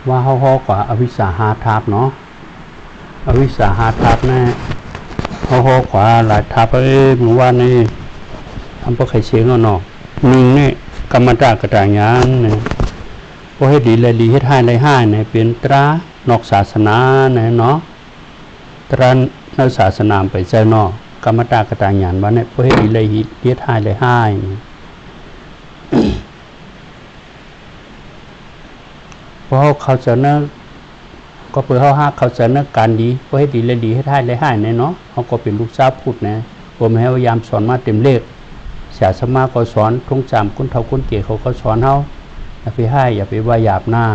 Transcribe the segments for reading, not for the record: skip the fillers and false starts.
ว่าเขาฮอกว่าอวิสาหาทับเนาะอวิสาหาทับเนี่ยเขาฮอกว่าหลายทับเมื่อวานนี้ทำพวกไข่เชียงเอาเนาะหนึ่งเนี่ยกรรมตากระต่ายยางเนี่ยพวกให้ดีเลยดีให้ทายเลยห้าเนี่ยเป็นตรานอกศาสนาเนี่ยเนาะตรานอกศาสนาไปเจ้าเนาะกรรมตากระต่ายยางวันเนี่ยพวกให้ดีเลยดีทายเลยห้าเพราะเขาจะเนื้อก็เพื่อเขาจะเนื้อการดีเพราะให้ดีเลยดีให้ท่ายเลยให้เนี่ยเนาะเขาก็เป็นลูกสาวพูดนะผมให้พยายามสอนมาเต็มเลขศาสนาก็สอนทงจำคนเฒ่าคนเก๋เขาก็สอนเขาอย่าไปให้อย่าไปว่าหยาบหน้า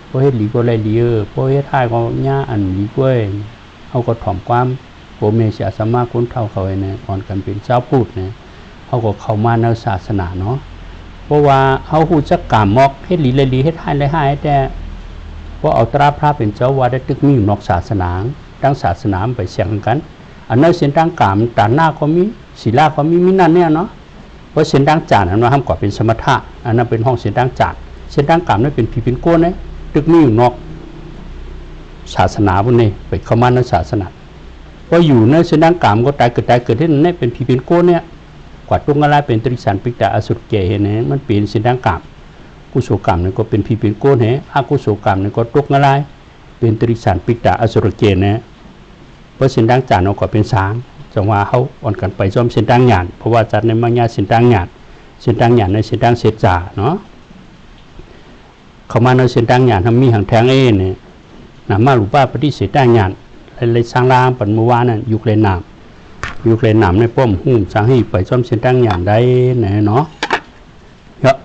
เพราะให้ดีก็เลยดีเพราะให้ท่ายก็ย่าอันดีกว่าเขาก็ถ่อมความผมเมศาสนาคนเฒ่าเขาเนี่ยก่อนกันเป็นเจ้าพูดเนี่ยเขาก็เข้ามาในศาสนาเนาะเพราะว่าเขาหูจักกามอกให้หลีเลยหลีให้ท่ายเลยให้แต่เพราะเอาตราพระเป็นเจ้าว่าได้ตึกมีอยู่นอกศาสนาตั้งศาสนาไปเสียงกันอันนั้นเส้นตั้งกามตาหน้าก็มีศีลาก็มีนั่นเนี่ยเนาะเพราะเส้นตั้งจานอันนั้นห้ามก่อเป็นสมถะอันนั้นเป็นห้องเส้นตั้งจานเส้นตั้งกามนั่นเป็นผีเป็นโก้เนี่ยตึกมีอยู่นอกศาสนาพวกนี้ไปเข้ามาในศาสนาเพราะอยู่ในเส้นตั้งกามก็ตายเกิดที่นั่นเนี่ยเป็นผีเป็นโก้เนี่ยกว่าตุ้งอะไรเป็นตริสันปิกตาอสุรเกเห็นไหมมันเป็นสินดังกรรมกุศลกรรมนี่ก็เป็นผีเป็นโกนเหอากุศลกรรมนี่ก็ตุกอะไรเป็นตริสันปิกตาอสุรเกเนี่ยเพราะสินดังจานเราก็เป็นสางจังหวะเขาอ่อนกันไปจอมสินดังหยาดเพราะว่าจัดในมังยาสินดังหยาดสินดังหยาดในสินดังเศษจ่าเนาะเขามาในสินดังหยาดทำมีหางแทงเนี่ยนามาหลุป้าปฏิเสธดังหยาดเลยสร้างรามปันเมื่อวานนั่นยุคเลนนามอยู่ในหนามในป้อมหุ้มสร้างให้ไปซ่อมเส้นตั้งอย่างใดไหนเนาะเยอะ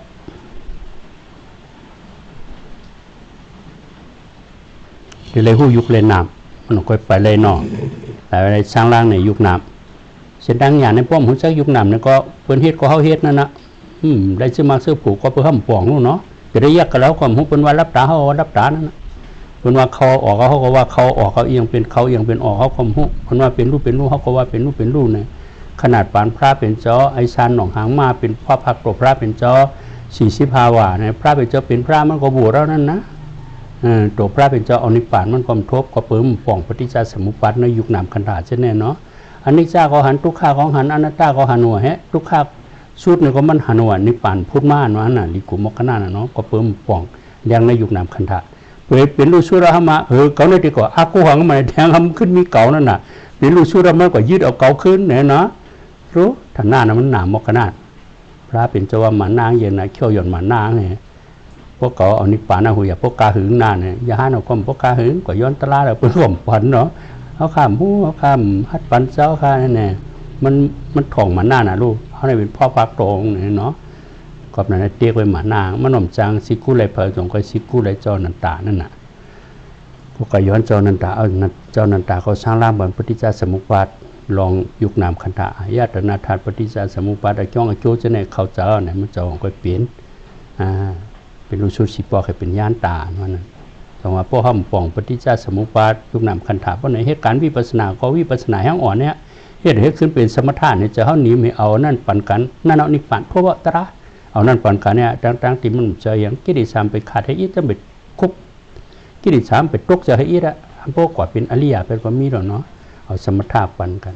เดี๋ยวเลยหู้ยุคเลยหนามมันก็ไปเลยเนาะแต่อะไรสร้างร่างในยุคหนามเส้นตั้งอย่างในป้อมหุ้มสักยุคหนามเนี่ยก็เปิ้นเฮ็ดก็เฮาเฮ็ดนั่นนะได้ซื้อมาซื้อผูกก็เพื่อห้ามป่องนู่นเนาะจะได้แยกกันแล้วความหุ้มเป็นว่ารับตาเฮารับตานั่นนะเป็นว่าเขาออกเขาก็ว่าเขาออกเขาเอียงเป็นเขาเอียงเป็นออกเขาความหุคนว่าเป็นรูปเขาก็ว่าเป็นรูปเนี่ยขนาดปานพระเป็นเจ้าไอซานหนองหางมาเป็นพ่อพักตัวพระเป็นเจ้า45 ว่าเนี่ยพระเป็นเจ้าเป็นพระมันก็บวชแล้วนั่นนะตัวพระเป็นเจ้าเอานิพพานมันก็ทบก็เปิ่มป่องปฏิจจสมุปบาทในยุคนามคันธาเช่นนี้เนาะอันนี้จ้าก็หันทุกข้าของหันอนัตตาก็หันหัวฮะทุกข้าสุดเนี่ยก็มันหันหัวนิพพานพุทธมาเนาะน่ะลิกุมกนาเนาะก็เปิ่มป่องเลี้ยงในยุคนามคันธาเป็นลูกสุรามาเขาเนี่ยดีกว่าอากูหังมันแทงทำขึ้นมีเก่านั่นน่ะเป็นลูกสุรามันก็ยืดเอาเก่าขึ้นเนี่ยนะรู้ท่านหน้านั้นมันหนามกนาดพระเป็นเจ้าว่าหมานางเย็นนะเขี้ยวหย่อนหมานางเนี่ยพวกเขาเอานิพพานนะหุยพวกกาหึงนานเนี่ยอย่าหาเอาความพวกกาหึงก็ย้อนตลาดเราเป็นข่มฝันเนาะเขาข้ามผู้เขาข้ามฮัดปันเจ้าข้าเนี่ยมันถ่องหมานางน่ะลูกเขาเนี่ยเป็นพ่อพักตรงเนี่ยเนาะก็นั่นเตียกไว้หมานางมันหน่อมจางซิกุไรเผยสงก็ซิกุไรเจ้านันตานั่นน่ะพวกก็ย้อนเจ้านันตาเอาเจ้านันตาเขาสร้างร่างบนปฏิจจสมุปบาทลองยุคนามคันธาญาตนาธาตุปฏิจจสมุปบาทจ้องโจจะในเขาเจ้าเนี่ยมันเจ้าก็เปลี่ยนเป็นรูชุสิปอกให้เป็นย่านตานั่นน่ะจังว่าพวกห้ามป่องปฏิจจสมุปบาทยุคนามคันธาเพราะในเหตุการณ์วิปัสสนาก็วิปัสสนาแห่งอ่อนเนี่ยเหตุขึ้นเป็นสมถะเนี่ยจะเขาหนีไม่เอานั่นปั่นกันนั่นเอานิพพานเพราะว่าตระเอานั่นปันกันเนี่ยตั้งที่มันจะอย่างกิริสามไปขาดให้อีจะไปคุกกิริสามไปตกจะให้อีละพวกกว่าเป็นอริยะเป็นความมีหรอเนาะเอาสมถะปันกัน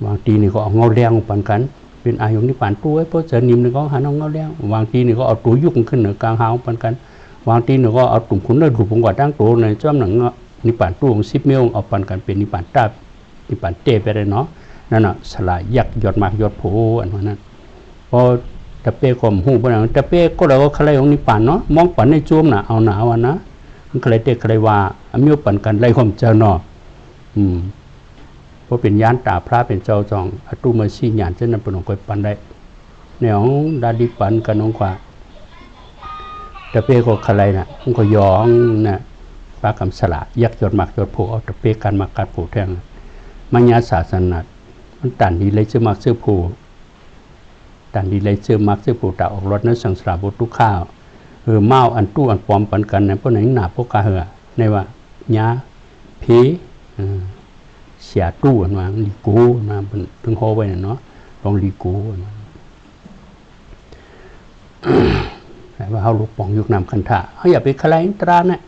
บางทีนี่ก็เอาเงาแรงปันกันเป็นอายุนิพพานตัวไอ้พวกเจริญนี่ก็หาเงาแรงบางทีนี่ก็เอาตัวยุกขึ้นเหนือกลางหางปันกันบางทีนี่ก็เอาตุ่มขุนเลือดถูกผมกว่าตั้งตัวในจ้อมหนังนิพพานตัวของ10 เมลเอาปันกันเป็นนิพพานตานิพพานเตไปเลยเนาะนั่นน่ะสลายยักยอดมากยอดโผอันนั้นพอตะเปกมหูปนังตะเปก็เราก็ใครของนิพพานเนาะมองปันในจุ่มน่ะเอาหนาวันนะมันใครเตะใครว่าอมิวปันกันไรข่มเจ้าเนาะเพราะเป็นยานตาพระเป็นเจ้าจองอตุมาชีญาณเช่นนั้นเป็นของคอยปันได้แนวดาดิปันกันองกว่าตะเปก็ใครน่ะมันก็ยองน่ะปากำสละยักยอดมากยอดโผเอาตะเปกันมากัดโผแทงมัญญาศาสนามันตันดีเลยจะมักเสื้อโผตันดีเลยเสื้อมักเสื้อโผตาออกรถนั้นสังสารบทุกข้าวเมาอันตู้อันปลอมปันกันในพวกไหนหนาพวกกาเหอในว่าญาผีเสียตู้อันว่าลีกูมาเป็นถึงโฮไว้เนาะลองลีกูแต่ว่า ว่าเขาลูกป่องยุคนำคันถาเขาอย่าไปคลายตราเนี่ย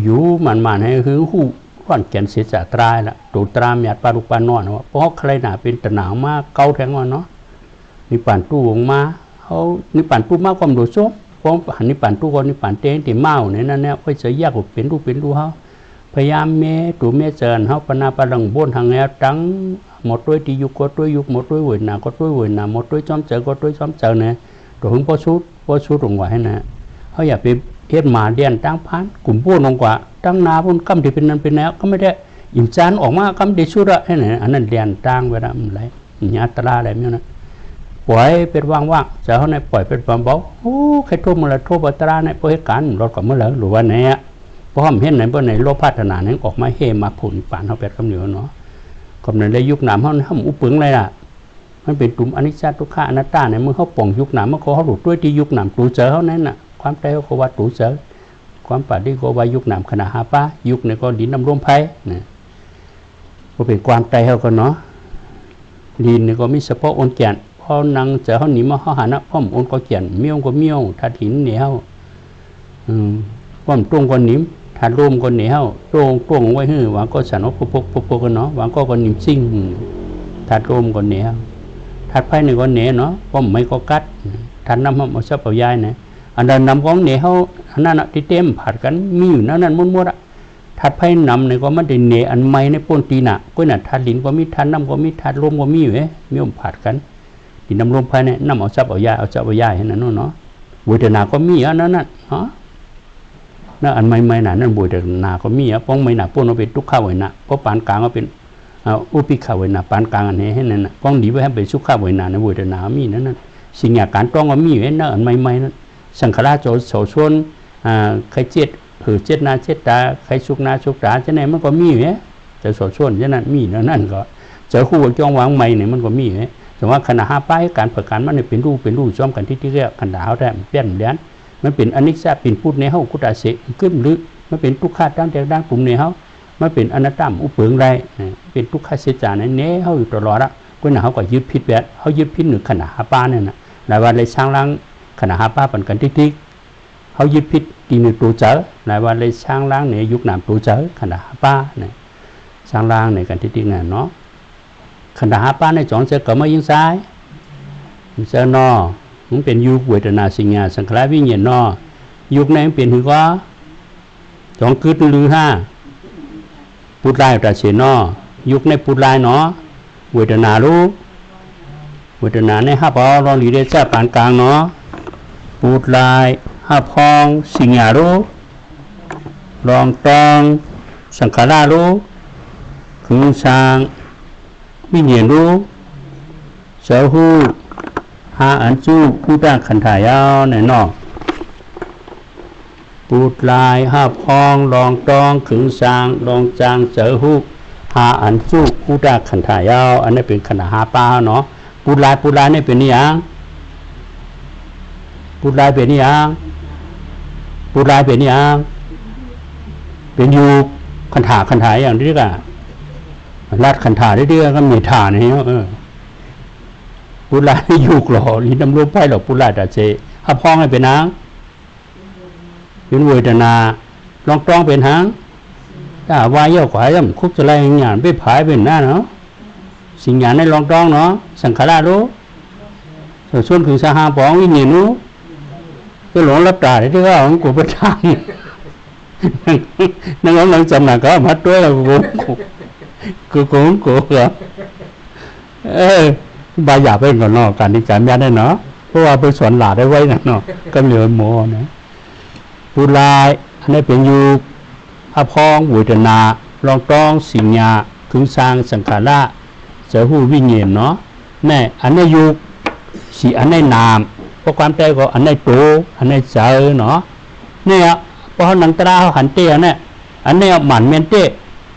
อยู่มันให้คือหูร้อนแก่นเสียจากตรายละตูตรามหยาดปลาลูกปลานอนว่าเพราะใครหนาเป็นตะหนาวมากเกาแทงว่าเนาะนิป่านตู้วงมาเขานิป่านตู้มากความโดดซ้มเพราะหันนิป่านตู้คนนิป่านเต้นตีเมาเนี่ยนั่นเนี่ยก็จะแยกออกเป็นรูเขาพยายามเมตัวเมเจริญเขาปนาปลังบนทางแนวตั้งหมดด้วยตียุกก็ด้วยยุกหมดด้วยเวนาก็ด้วยเวนาหมดด้วยจอมเจอก็ด้วยจอมเจอเนี่ยตัวหึงพอชุดลงไว้ให้นะเขาอย่าไปเฮ็ดมาเดียนตั้งพันกลุ่มพวกลงกว่าตั้งนาพุ่นกำที่เป็นนั้นเป็นแล้วก็ไม่ได้อิ่มจานออกมากำเดชุระให้ไหนอันนั้นเดียนตั้งเวลามันไรญาตราอะไรไม่รู้นะปล่อยเป็นว่างๆจะเขาในปล่อยเป็นความเบาโอ้ใครโทษมันละโทษบัตราในปล่อยการรถกับเมื่อไหร่หรือว่าไหนอ่ะเพราะเห็นไหนบ่ไหนโลภพัฒนานั้นออกมาเฮมาผุนป่านเขาเป็ดคำเหนียวเนาะกับในได้ยุคหนามเขาอุปึงเลยล่ะมันเป็นตุ่มอนิจจทุกขาอนัตตาในเมื่อเขาป่องยุคหนามเมื่อเขาหลุดด้วยที่ยุคหนามตูเจอเขานั้นน่ะความใจเขาว่าตูเจอความปฏิโกวายุคหนามขณะหาป้ายุคในก็ดินน้ำร่มไผ่เนี่ยก็เป็นความใจเขาก็เนาะดินเนี่ยก็มีเฉพาะอนแก่นพอนังเจอเขาหนีมาเขาหานะพ่อมอนก็แก่นเมี่ยวก็เมี่ยวทัดหินเหนียวพ่อมตรงก็หนิมทัดร่มก็เหนียวตรงไว้หื้อวางก็ฉันว่าปกกันเนาะวางก็หนิมซิ่งทัดร่มก็เหนียวทัดไผ่เนี่ยก็เหนียวเนาะพ่อมไม่ก็กัดทัดน้ำมันชอบเอายายเนี่ยอันนั้นนำของเหนียวอันนั้นที่เต็มผัดกันมีอยู่นั่นม้วนๆอ่ะทัดไผ่นำเนี่ยก็มันได้เหนียอันไม่ในปนตีน่ะก็น่ะทัดลิ้นก็มีทัดน้ำก็มีทัดลมก็มีอยู่มีอมผัดกันดินน้ำลมไผ่เนี่ยน้ำเอาซับเอายาเอาซับเอายาเห็นนั่นเนาะเวทนาก็มีอันนั้นน่ะฮะนั่นอันไม่น่ะนั่นเวทนาก็มีอ่ะป้องไม่น่ะปนเอาเป็นทุกข้าวไว้น่ะเพราะปานกลางก็เป็นอุปิขาไว้น่ะปานกลางอันนี้ให้นั่นน่ะป้องดีไว้ให้เป็นสุขข้าวไว้น่ะในเวทนามีนั่นสิ่งอย่างการต้องก็มีอยู่นั่นอันไม่นั่นสังขารโจโฉชนใครเจ็ดหือเจ็ดนาเจ็ดตาใครชุกนาชุกตาจะไหนมันก็มีอยู่จะโฉชนจะนั้นมีนั่นก็เจอคู่จ้องวางไม่เนี่ยมันก็มีอยู่แต่ว่าขณะหาป้ายการประกันมันเนี่ยเป็นรูปซ้อมกันที่เรียกขนาดเขาได้เปลี่ยนเลี้ยนมันเป็นอนิจจาเป็นพูดในเขากุตาเสขึ้นหรือมันเป็นทุกข์ตั้งแต่ด้านกลุ่มในเขามันเป็นอนัตตาอุปเปิงไรเป็นทุกข์เสียจาในเน้เขาอยู่ตลอดละก็น่ะเขาก็ยึดผิดแบบเขายึดผิดหนึ่งขณะหาป้าเนี่ยนะแต่ว่าเลยสร้างร่างขณะหาป้าเป็นกันที่เขายึดผิดตีหนึ่งตัวเจอในว่าเลยสร้างร่างในยุคนามตัวเจอขณะหาป้าเนี่ยสร้างร่างในกันที่เนี่ยเนาะขณะหาป้าในจองเจอก็ไม่ยิงซ้ายเจอนอมันเป็นยุคเวทนาสิงหาสังขารวิญญาณนอยุคไหนมันเป็นถึงก็จองคืดลือห้าพูดลายแต่เสียนอยุคในพูดลายเนาะเวทนารู้เวทนาในห้าพอรอหลีเดจ้าปานกลางเนาะพูดลายห้าพองสิงหารู้รองตองสังขารารู้คือสร้างวิญญาณรู้เสาหูหาอันจู้ผู้ด้านขันถ่ายเอาในนอกปูดลายห้าพองรองตองขึงสร้างรองจางเสาหูหาอันจู้ผู้ด้านขันถ่ายเอาอันนี้เป็นขนาดหาป้าเนาะปูดลายนี่เป็นนี่ยังปูดลายเป็นนี่ยังปูดลายเป็นนี่ยังเป็นอยู่ขันถ่ายอย่างนี้ก็รัดขันถ่ายเรื่อยๆก็มีถ่านี่ปุลาอยู่กล่อลิ้นน้ำลมไผ่หรอกปุลาแต่เจห้าพองให้เป็นนางเป็นเวทนาลองต้องเป็นหางถ้าวายย่อขวายย่ำคุกจะไล่งานไปผายเป็นหน้าเนาะสิ่งอย่างในลองต้องเนาะสังขารรู้ส่วนคือสหาปองวิญญาณรู้ก็หลงรับตาได้ที่ว่าของกูประทานนั่งหลังจำหนักก็มัดตัวเรากูเหรอบายหยาบเป็นก่อนเนาะการที่การแม่ได้เนาะเพราะว่าไปสอนหลาได้ไว้นะเนาะก็เหลือโมนะปุลายอันนี้เป็นอยู่ห้าพองเวทนาลองต้องสิงญาถึงสร้างสังขารเสือหูวิญญาณเนาะแน่อันนี้อยู่สีอันนี้นามเพราะความใจก็อันนี้โตอันนี้เจอเนาะเนี่ยเพราะหนังตราหันเตี้ยเนี่ยอันนี้หมันเมนเต้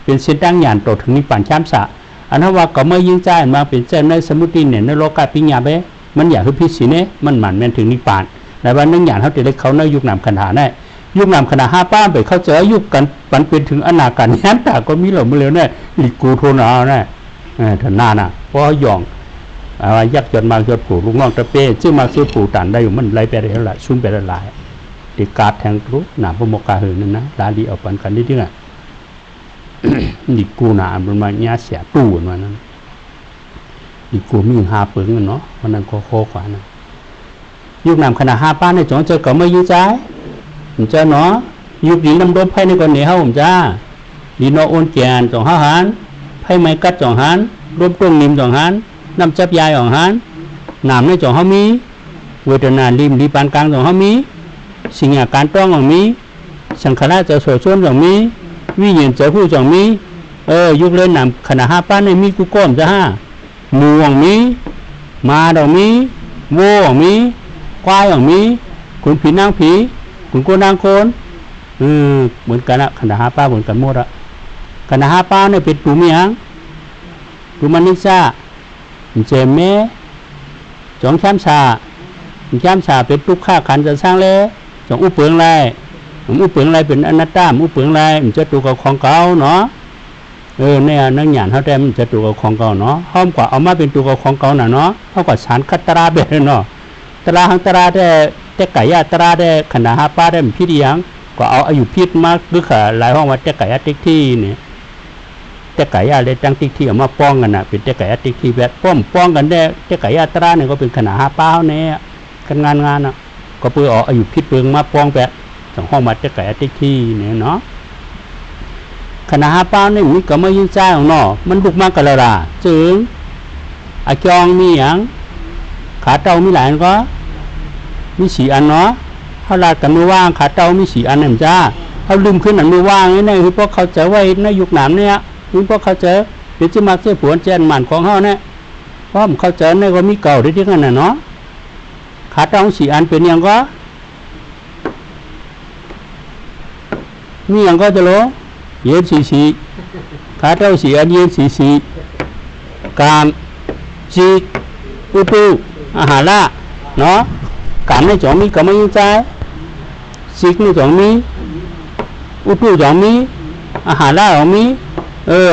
เป็นเส้นตั้งหยานโตถึงนิพพานช้ำสะอันนั้นว่าก็ไม่ยิ่งใจมาเป็นเจ้าในสมุติเนี่ยในโลกาปิญญาเบ้มันอยากคือพิสิเนี่ยมันหมันแม่นถึงนิพพานในวันนั้นอย่างเขาจะได้เขาในยุคนามขนาดได้ยุคนามขนาดห้าป้าไปเขาเจอยุคกันปันเป็นถึงอนาการแย้มตาก็มีเหล่ามือเร็วเนี่ยหลีกูโทนเอาเนี่ยท่านน่ะเพราะหย่อง ยักษ์จนมากจนผูลูกน้องตะเป้ชื่อมากซื้อผูตันได้อยู่มันไรไปได้เท่าไหร่ชุ่มไปได้หลายติกาดแทงรู้หนาพมกาเหินนั่นนะลาดีเอาปันกันนิดนึงอ่ะ ดิกูหนามันมาเนี้ยเสียตู้มันนั้นดิกูมีหาเปิงเนาะมันนั่นโคกว่านะยุคนำขณะ5ป้าในจงเจอก็ไม่ยื้อใจผมเจอเนาะยุคดีนำดมไพ่ในก่อนเหนียวผมจ้าดีโนโอนแกนจงห้าหันไพ่ไม้กัดจงหันรวมตรงนิมจงหันน้ำจับยายจงหันน้ำในจงห้ามีเวทนาริมดีปานกลางจงห้ามีสิ่งอาการต้องจงมีสังขารจะสวยชวนจงมีวิญญาณจะผู้จงมียุคเล่นนำขณะ5ป้าในมีกูก้มจะห้าหมูจงมีมาดองมีโว่จงมีควายอย่างมีคุณผีนางผีคุณโกนางโคนเหมือนกันอะขณะ5ป้าเหมือนกันหมดอะขณะ5ป้าเนี่ยเป็นตูมีหางตูมันนิซ่าเจเมจองช้ำชาเป็นตุกข้าขันจะสร้างเลยจองอุปเปิงไรเป็นอนัตตาอุปเปิงไรมันจะตูกับของเก่าเนาะเนี่ยนั่งหยาดเขาแต่มันจะตูกับของเก่าเนาะห้อมกว่าเอามาเป็นตูกับของเก่าน่ะเนาะเท่ากับสารคัตตราเบ็ดเนาะตราหังตราแต่ไก่ยาตราได้ขณะ5ป้าได้มันพิษยังก็เอาอายุพิษมากหรือขาหลายห้องว่าแต่ไก่ยาติ๊กที่เนี่ยแต่ไก่ยาเลยตั้งติ๊กที่เอามาป้องกันน่ะเป็นแต่ไก่ยาติ๊กที่แบบป้องกันได้แต่ไก่ยาตราเนี่ยก็เป็นขณะ5ป้าเนี่ยกันงานน่ะก็เพื่อเอาอายุพิษเปิงมาป้องแบบสองห้องมาแต่ไก่ยาติ๊กที่เนี่ยเนาะขณะ5ป้าเนี่ยมันก็ไม่ยืนใจของเนาะมันลุกมากกันละล่ะจึงอาจองมีอย่างขาเต้ามีหลายก็มี4 อันเนาะเขาลาดกันมือว่างขาเต้ามี4 อันเนี่ยจ้าเขาลืมขึ้นหนังมือว่างนี่คือพวกเขาจะไว้ในยุคหนามเนี่ยคือพวกเขาจะเป็นจะมาเสื้อผวนแจนหมันของเขาเนี่ยเพราะเขาจะในก็มีเก่าได้ที่กันน่ะเนาะขาเต้า4 อันเป็นอย่างก็มีอย่างก็จะรู้เย็น4ขาเต้า4 อันเย็น4กามจีอุปุอาหารละเนาะการในจองมีก็ไม่ยุ่งใจซิกในจองมีอุปุจองมีอาหารละจองมี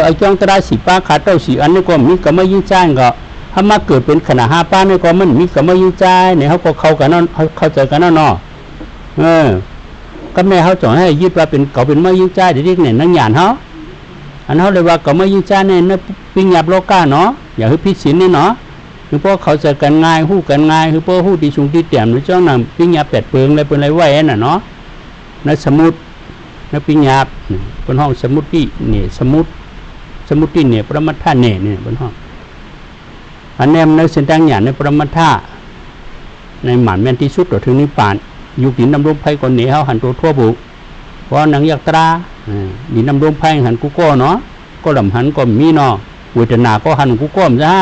ไอจองตรา10 ป้าขาเต้า4 อันนี่ก็มีก็ไม่ยุ่งใจก็ถ้ามาเกิดเป็นขณะ5 ป้านี่ก็มันมีก็ไม่ยุ่งใจเนี่ยเขาก็เข้ากันนั่นเข้าใจกันนั่นเนาะก็แม่เขาจองให้ยึดว่าเป็นเขาเป็นไม่ยุ่งใจเด็กๆเนี่ยนั่งหยาดเขาอันเขาเลยว่าก็ไม่ยุ่งใจเนี่ยนั่นปิงหยาบโลกาเนาะอย่าให้พิสินนี่เนาะคือพวกเขาจะกันง่ายหู้กันง่ายคือพวกหู้ที่ชุงที่เตี่ยมหรือเจ้าหนังปิงหยาบ8 เปิงอะไรเป็นอะไรไหวน่ะเนาะในสมุดในปิงหยาบเป็นห้องสมุดที่เนี่ยสมุดที่เนี่ยปรมัตถะเนี่ยเป็นห้องอันนี้ในเส้นทางหยาดในปรมัตถะในหมันแม่นที่สุดต่อถึงนิพพานยุคดินดำรงไพ่ก่อนเหนียวหันตัวทั่วบุเพราะหนังยักษ์ตราดินดำรงไพ่หันกุโก้เนาะก็ลำหันก็มีเนาะเวทนาก็หันกุโก้จ้า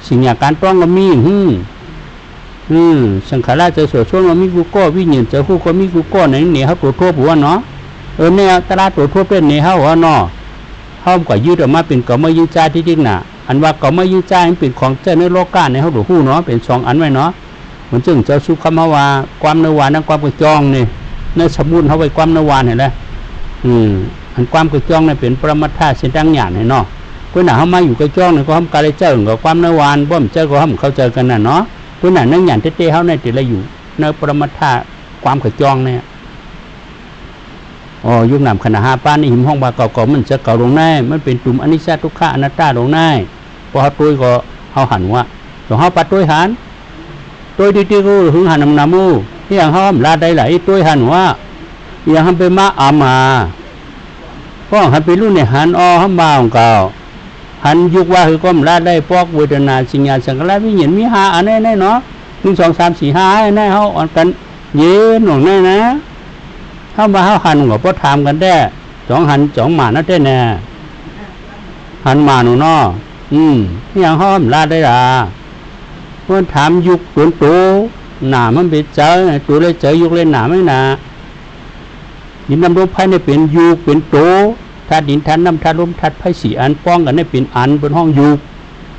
สิ่งอย่างการต้องก็มีสังขารจะสวดช่วงก็มีกุโก้วิญญาณจะคู่ก็มีกุโก้ในเหนียวตัวทั่วบุเนาะเนี่ยตราตัวทั่วเป็นเหนียวเนาะห้อมกว่ายืดออกมาเป็นก็ไม่ยืดใจที่จริงน่ะอันว่าก็ไม่ยืดใจเป็นของเจ้าในโลกาในเขาดูหู้เนาะเป็น2 อันไว้เนาะมันจึงเจ้าสุขมาว่าความนวานนั่งความกระจองนี่ในสมุนเขาไว้ความนวานเห็นไหมอันความกระจองนี่เป็นปรมัตถะเส้นทางหยาดเนาะคนหนาเขามาอยู่กระจองนี่ก็ทำการเจ้ากับความนวานบ่มเจ้าก็ทำเข้าใจกันน่ะเนาะคนหนานั่งหยาดเต้ๆเขาในติดอะไรอยู่ในปรมัตถะความกระจองเนี่ยยุคหนามขณะ5 ป้านี่หิมห้องบาเก่ามันจะเก่าลงแน่มันเป็นตุ่มอนิจจทุกขะอนัตตาลงแน่พอเขาตุ้ยก็เขาหันว่าหลวงเขาปัดตุ้ยหันตัวที่กูหึงหันน้ำมูที่อย่างเขาลาได้หลายตัวหันว่าอย่างเขาไปมาอามาเพราะหันไปรุ่นเนี่ยหันเขามาของเก่าหันยุคว่าคือก้มลาได้พวกเวทนาสิญญาสังขารวิญญาณมี5 อันแน่เนาะ1 2 3 4 5แน่เขาอ่อนกันเย็นหน่วงแน่นะเข้ามาเขาหันกับพ่อถามกันได้2 หัน2 หมานั่นได้แน่หันมาหนูเนาะที่อย่างเขาลาได้ละเมื่อถามยุคตัวหนามันเป็นเจอตัวเลยเจอยุคเลยหนาไม่หนาดินน้ำลมไพ่เนี่ยเป็นยุคเป็นตัวธาตุดินธาตุน้ำธาตุลมธาตุไพ่4 อันป้องกันได้เป็นอันเป็นห้องยุค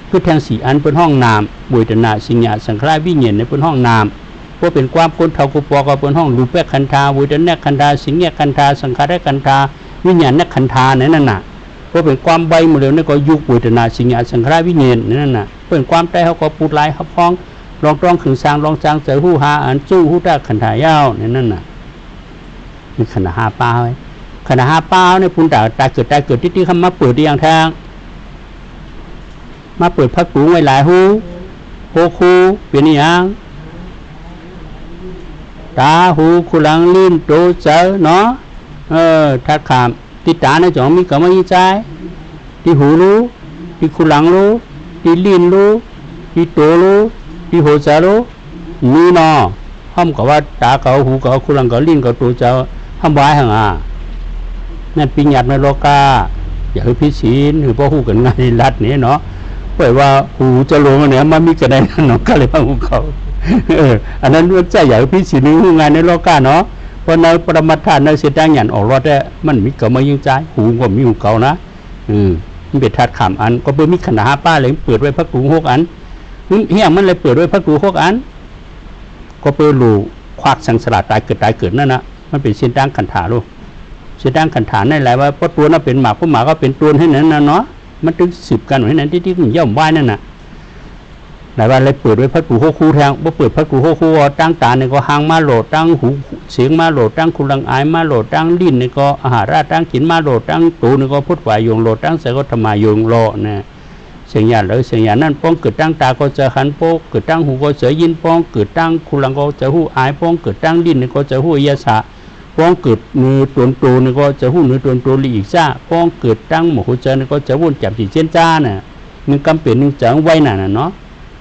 คือแทง4 อันเป็นห้องนามเวทนาสิญญาสังขารวิญญาณในเป็นห้องนามเพราะเป็นความคนเท่ากุปอก็เป็นห้องรูปแปขันธาเวทนาขันธาสิญญาขันธาสังขารขันธาวิญญาณขันธานั่นน่ะ เพราะเป็นความใบหมดเลยนี่ก็ยุคเวทนาสิงหาสังขารวิญญาณนั่นน่ะเป็นความใจเขาก็ปูดลายเขาฟ้องลองต้องขึงสร้างลองจางเจอหู้หาอันจู้หู้ตาขันถายาวนั่นน่ะมีขนาด5 ป้าไว้ขนาด5 ป้าเนี่ยปุ่นตาเกิดที่คำมาเปิดที่อย่างทางมาเปิดพักปูไว้หลายหูโคคูเป็นอย่างตาหูคุลังลิ้นโตเจอเนาะทัดขามที่ตาในจ่องมีกำมะยี่ใจที่หูรู้ที่คุลังรู้ที่ลิ้นรู้ที่โตรู้ที่หัวใจรู้นี่เนาะห้ามกับว่าตาเขาหูเขาคุลังเขาลิ้นเขาโตเจอห้ามไว้ห่างนั่นปิญญาในโลกาอย่าให้พิชินหรือพ่อหูกันงานรัดนี้เนาะเพราะว่าหูจะลงเนี่ยมันมีกระไดนั่นเนาะก็เลยว่าหูเขาอันนั้นว่าใจใหญ่พิชิตนึงงานในโลกาเนาะเพราะในปรมัตถาในเสด็จหยันออกรอดได้มันมีเก่ามายิ่งใจหูก็มีหูเก่านะมันเป็นธาตุขามอันก็เปิดมีขนาด5 ป้าเลยเปิดไว้พระกรู6 อันเฮี้ยมันเลยเปิดไว้พระกรู6 อันก็เปิดรูควักสังสารตายเกิดนั่นนะมันเป็นเส้นด้านขันถาลูกเส้นด้านขันถาในหลายว่าเพราะตัวนั้นเป็นหมากเพราะหมากก็เป็นตัวให้นั้นนะเนาะมันถึงสืบกันไว้นั้นที่มันย่อมไหวนั่นน่ะหลายวันเลยเปิดไว้พัดกูโคคูแทงบ่เปิดพัดกูโคคูตั้งตาเนี่ยก็หางมาโหลดตั้งหูเสียงมาโหลดตั้งคุลังอายมาโหลดตั้งลิ้นเนี่ยก็อาหารราตั้งกินมาโหลดตั้งตูเนี่ยก็พุทธวายโยงโหลดตั้งเสก็ธรรมายโยงโลนะเสียงหยาดเลยเสียงหยาดนั่นป้องเกิดตั้งตาก็จะหันโป๊กเกิดตั้งหูก็จะยินป้องเกิดตั้งคุลังก็จะหูอายป้องเกิดตั้งลิ้นเนี่ยก็จะหูยาสะป้องเกิดเนื้อตัวเนี่ยก็จะหูเนื้อตัวลีอีกซ่าป้องเกิดตั้งหมูเจเนี่ยก็จะวุ่นจับจีเจนจ้าเนี่ยนึงกำเป็นนึงจังไว้น่ะเนาะ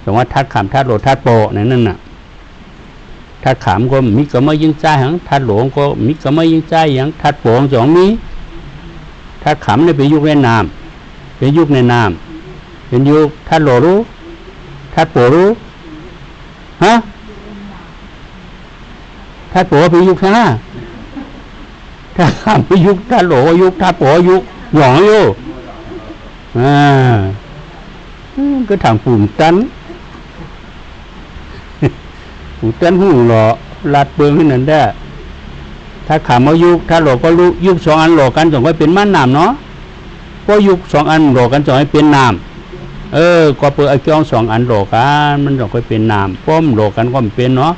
แต่ว่าทัดขามทัดโหลทัดโปนั่นน่ะทัดขามก็มีก็ไม่ยิ่งใจหังทัดหลวงก็มีก็ไม่ยิ่งใจอย่างทัดโปง2 มีทัดขามเนี่ยเป็นยุคในน้ำเป็นยุคในน้ำเป็นยุคทัดโหลรู้ทัดโปรู้ฮะทัดโปเป็นยุคนะทัดขามเป็นยุคทัดโหลยุคทัดโปยุคหยองอยู่ก็ทางปุ่มตันปุ่มตันหูหล่อลาดเบืองขึ้นนั่นได้ถ้าขามายุคถ้าหล่อก็ยุค2 อันหล่อกันส่งไว้เป็นม้านน้ำเนาะก็ยุค2 อันหล่อกันส่งให้เป็นน้ำก็เปิดไอ้จ้อง2 อันหล่อกันมันส่งไปเป็นน้ำป้อมหล่อกันก็เป็นเนาะ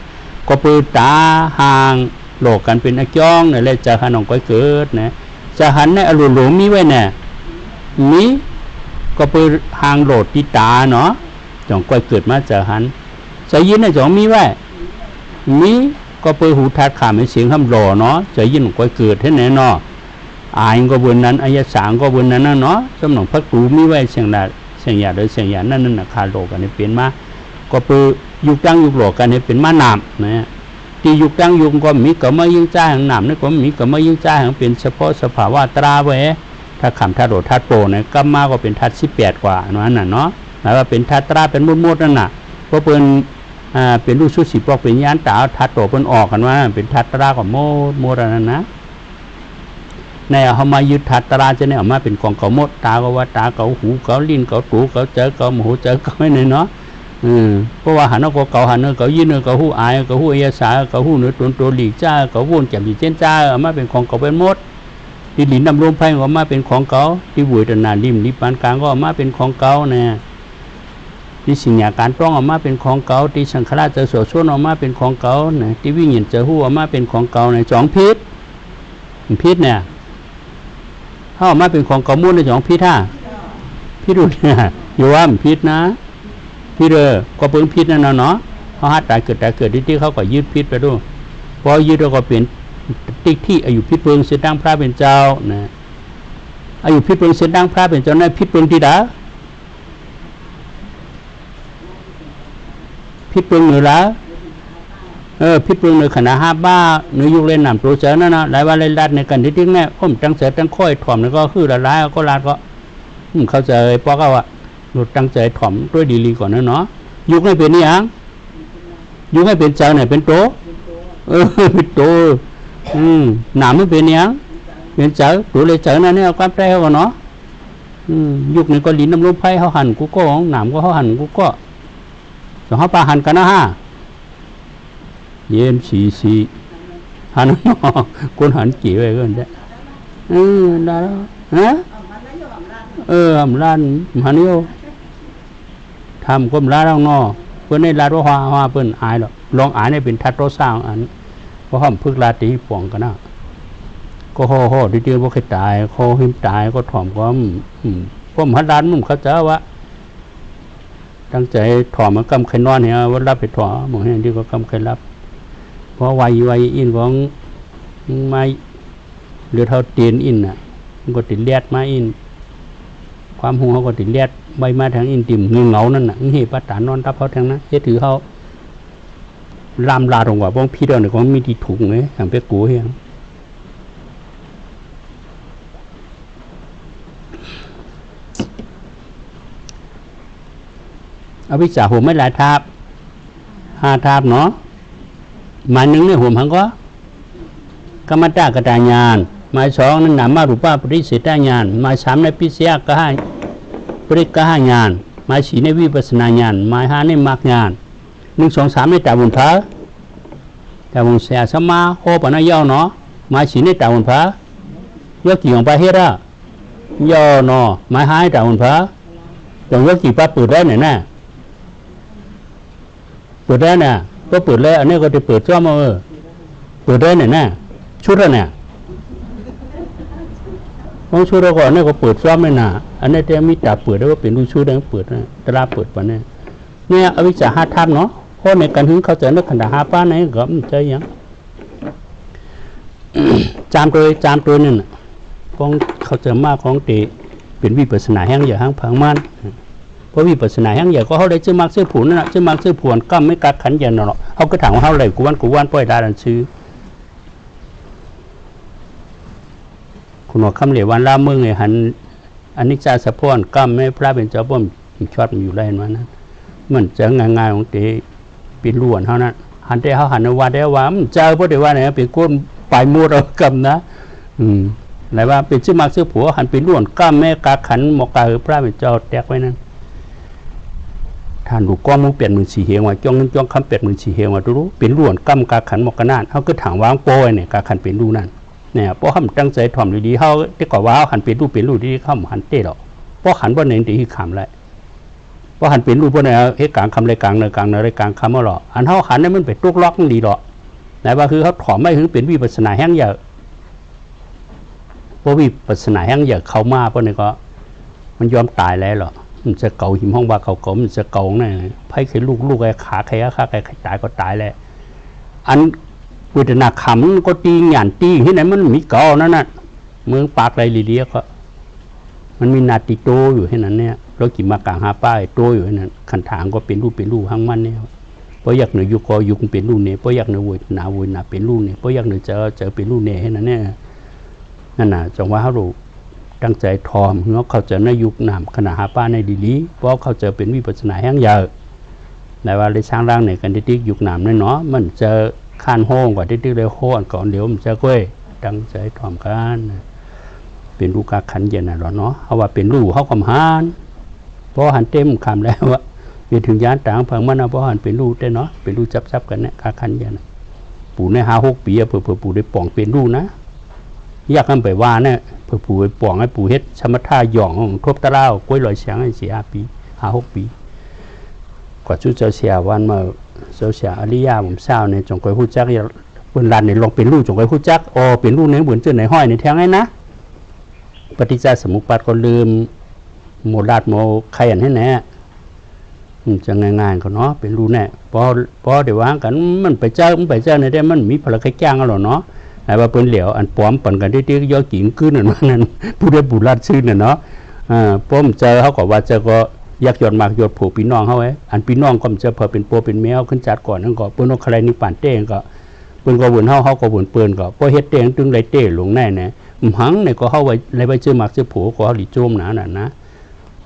ก็เปิดตาห่างหล่อกันเป็นไอ้จ้องเนี่ยเลยจะหันออกไปเกิดนะจะหันในอารมณ์หลงมีไว้เนี่ยมีก็เปิดหางโหลดที่ตาเนาะจ่องก้อยเกิดมาจากหันใจยินในจ่องมีไว้มีก็เปิดหูทัดขามให้เสียงคำหล่อเนาะใจยินก้อยเกิดให้ไหนเนาะอายก็บนนั้นอายสางก็บนนั้นเนาะสมนองพระครูมีไว้เสียงหยาโดยเสียงหยานั่นน่ะคาโลกันให้เป็นมาก็เปิดยุคตั้งยุคหล่อกันให้เป็นมานามนะที่ยุคตั้งยุคก็มีก็ไม่ยิ่งใจหังนามนี่ก็มีก็ไม่ยิ่งใจหังเป็นเฉพาะสภาวะตราไว้ถ้าขำทัดโหลทัดโปเนี่ยก็มากกว่าเป็นทัด18 กว่านั่นน่ะเนาะหมายว่าเป็นทัดตราเป็นมุดนั่นน่ะเพราะเป็นรูปชุด10 ปอกเป็นยานตาทัดโตเป็นออกกันว่าเป็นทัดตราของโมดนั่นนะในเขามายึดทัดตราจะเนี่ยออกมาเป็นของเก่าหมดตาก็ว่าตาเก่าหูเก่าลิ้นเก่าตูเก่าเจอเก่าหูเจอเก่าไม่เนี่ยเนาะเพราะว่าหันเอาเก่าหันเก่ายินเก่าหูอายเก่าหูเอียสาเก่าหูเนื้อตัวหลีกจ้าเก่าวุ่นแจ่มจีเจนจ้าออกมาเป็นของเก่าเป็นหมดที่หลินดำรงไพ่ก็มาเป็นของเก่าที่บุยตนาริมนิพพานกลางก็มาเป็นของเก่าเนี่ยที่สิ่งอย่างการต้องออกมาเป็นของเก่าที่สังขารเจอโสชวนออกมาเป็นของเก่าเนี่ยที่วิญญาณเจอหูออกมาเป็นของเก่าใน2 พิษเนี่ยถ้าออกมาเป็นของเก่ามุ่นใน2 พิษพิษดูเนี่ยอยู่ว่ามันพิษนะพิษก็เพิ่งพิษนั่นเนาะเขาหาตายเกิดที่เขาก็ยึดพิษไปด้วยพอยึดแล้วก็เปลี่ยนติ๊กที่อายุพิษเพิงเสดังพระเป็นเจ้านะอายุพิษเพิงเสดังพระเป็นเจ้าในพิษเพิงที่ดาพิษเพิงเหนือละพิษเพิงเหนือขณะ5 บ้าเหนือยุคเล่นหนำโปรเจอร์นั่นนะหลายวันเลยรัดในกันที่ทิ้งแน่ผมตั้งใจตั้งค่อยถ่อมแล้วก็คือละลายก็ลาดก็เข้าใจเพราะว่าหลุดตั้งใจถ่อมด้วยดีก่อนนะเนาะยุคให้เป็นนี่ยังยุคให้เป็นเจ้าเนี่ยเป็นโตเป็นโตหนามไม่เป็นยังเป็นเจ้าตัวเลยเจ้านั่นเนี่ยความใจเขาเนาะยุคนี้ก็ลิ้นน้ำลมไผ่เขาหันกูก็หนามก็เขาหันกูก็สองเขาปลาหันกันนะเย็นสีหันคนหันกี่ไว้กันได้ได้แล้วฮะ อำร้านหันนิ้วทำก้มร้านนอกเพื่อนในร้านว่าเพื่อนอายหรอกลองอายในเป็นทัดโตสร้างอันเพราะห้ามพึกลาตีป่องกันนะก็ห่อดีๆว่าใครตายคอหิมตายก็ถ่อมก็หันร้านมึงเขาจะว่าตั้งใจถ่อมมันกำใครนอนเนี่ยว่ารับไปถ่อมองเห็นดีก็กำใครรับเพราะวัยอินของไม้หรือเท่าเตียนอินน่ะมันก็ติดเลียดมาอินความหูเขาก็ติดเลียดใบมาทางอินติ่มเงานั่นน่ะเหี้ยปัตตานอนทับเขาทางนั้นเฮ็ดถือเขาลามลาตรงว่าบ้องพี่เดินของมีที่ถุงเลยทางเป๊กกูเฮียงเอาวิจารผมไม่หลายทาบ5 ทาบเนาะมา1เนี่ยผมหังก็กรรมตากตาญาณมา2นั้นนามารูปะปริเสธญาณมา3ในปิเสียกะหาปริกะหาญาณมา4ในวิปัสสนาญาณมา5ในมรรคญาณ1 2 3ในตาบุญพระตาบุญเสียสมาโหปะนะย่อเนาะมา4ในตาบุญพระยกกี่ของไปเฮ็ดอ่ะย่อเนาะมา5ในตาบุญพระต้องยกกี่ปะเปิดได้ไหนน่ะเปิดได้น่ะก็เปิดแล้วอันนี้ก็จะเปิดซ่อมเปิดได้ไหนน่ะชุดละเนี่ยของชุดเราก่อนนี่ก็เปิดซ่อมไม่น่ะอันนี้แต่มีตาเปิดได้ว่าเป็นรูชุดได้เปิดนะตราเปิดปะเนี่ยอวิชชา5 ทับเนาะเพราะในการถึงเขาจะนึกขันธ์5 ป้าไหนก็มันใจยังจามตัวนั่นน่ะของเขาจะมากของเตเป็นวิปัสสนาแห่งอย่างพังมันเพราะวิปัสสนาแห่งอย่างก็เขาได้ชื่อมักชื่อผุนนั่นน่ะชื่อมักชื่อผวนก็ไม่กัดขันยันเนาะเขาก็ถามว่าเขาอะไรกูวันปล่อยได้ดันซื้อคุณว่าคำเหลววันล่าเมืองไงหันอันนี้จ่าสะพอนก็ไม่พระเป็นเจ้าป้อมช็อตมันอยู่ได้เห็นไหมนั้นมันจะง่ายๆของเตเป็นล้วนเท่านั้นหันเตเขาหันว่าได้ว่าเจอพวกเดี๋ยวว่าเนี่ยเป็นก้นปลายมูดเรากำนะอะไรว่าเป็นชื่อมักชื่อผัวหันเป็นล้วนก็ไม่กาขันหมอกาพระเป็นเจ้าแตกไว้นั้นท่านดูก้อนมุกเปลี่ยนมือสีเหงว่าจ้องคำเปลี่ยนมือสีเหงว่ารู้เป็นล้วนกำกาขันหมอกกระนานเขาก็ถางวางโป้เนี่ยกาขันเป็นรูนั่นเนี่ยเพราะเขาตั้งใจถ่อมดีๆเขาที่ก่อว่าหันเป็นรูปที่เขาหันเตะหรอกเพราะหันว่าเน้นที่ขำเลยเพราะหันเป็นรูปว่าเนี่ยเฮ้กลางคำเลยกลางเลยกลางเลยกลางคำว่าหรออันเขาหันเนี่ยมันเป็นตุกล็อกดีหรอกแต่ว่าคือเขาถ่อมไม่ถึงเป็นวิปัสสนาแห้งเยอะเพราะวิปัสสนาแห้งเยอะเขามาเพราะเนี่ยก็มันยอมตายแล้วหรอมันจะเก่าหิมห้องว่าเขามันจะเก่าเนี่ยไพ่เคยลูกไอ้ขาใครตายก็ตายแล้วอันเวทนาขำก็ตีหยานตีที่ไหนมันมีเก่านั่นน่ะเมืองปากไรลีเดียก็มันมีนาติโตอยู่ที่นั้นเนี่ยเรากี่มากลาง5 ป้ายโตอยู่ที่นั้นขันถางก็เป็นรูปห้างมันเนี่ยเพราะอยากเหนือยุคยุคเป็นรูปเนี่ยเพราะอยากเหนือวุฒนาเป็นรูปเนี่ยเพราะอยากเหนือเจอเป็นรูปเนี่ยที่นั้นเนี่ยนั่นน่ะจังว่าเขาตั้งใจทอมเนาะเขาจะในยุคนามขณะ5 ป้าในดีๆเพราะเขาจะเป็นวิปัสสนาแห่งเยอะแต่ว่าในช่างร่างในกันที่ยุคนามนั่นเนาะมันจะข้านห้องกว่าที่เลยห้องก่อนเดี๋ยวมันจะก้อยตั้งใจถ่อมกันเป็นลูกกาขันเย็นน่ะหรอเนาะเขาว่าเป็นลูกเขากำหานเพราะหันเต็มคำแล้วว่ามีถึงยานต่างพังมันนะเพราะหันเป็นลูกได้เนาะเป็นลูกจับกันเนี่ยกาขันเย็นปู่ใน5-6 ปีเผื่อปู่ได้ป่องเป็นลูกนะอยากกันไปว่าเนี่ยเผื่อปู่ไปป่องให้ปู่เฮ็ดชมท่าหย่องทบตะเล่ากล้วยลอยเสียงให้4-5 ปี5-6 ปีกว่าชุดเจ้าเสียวันมาเสียอริยาผมเศร้าเนี่ยจงคอยพูดจักอย่าบนลานเนี่ยลองเป็นลูกจงคอยพูดจักเป็นลูกเนี่ยเหมือนเจอไหนห้อยในแทงไงนะปฏิจจสมุปบาทก็ลืมโมลาดโมใครอันให้แน่จะง่ายๆก็เนาะเป็นลูกแน่พอเดี๋ยววางกันมันไปเจ้าในได้มันมีพลังแค่จ้างกันหรอเนาะแต่ว่าเป็นเหลียวอันป้อมปั่นกันที่ย่อกิ่งขึ้นนั่นผู้ได้บุราชชื่นเนาะป้อมเจอเขาก็ว่าเจอก็ยักยอดมากยอดผูกพี่น้องเขาไว้อันพี่น้องก็จะพอเป็นปัวเป็นแมวขึ้นจัดก่อนนั่นก็เปิ้นใครนี่ป่านเต้งก็เปิ้นก็วนเฮาก็วนเปิ้นก็พอเฮ็ดเต้งตึงไรเต้ลงแน่เนี่ยหังเนี่ยก็เฮาไว้ไรไว้ชื่อมักชื่อผูก็หลีโจมนั่นนะ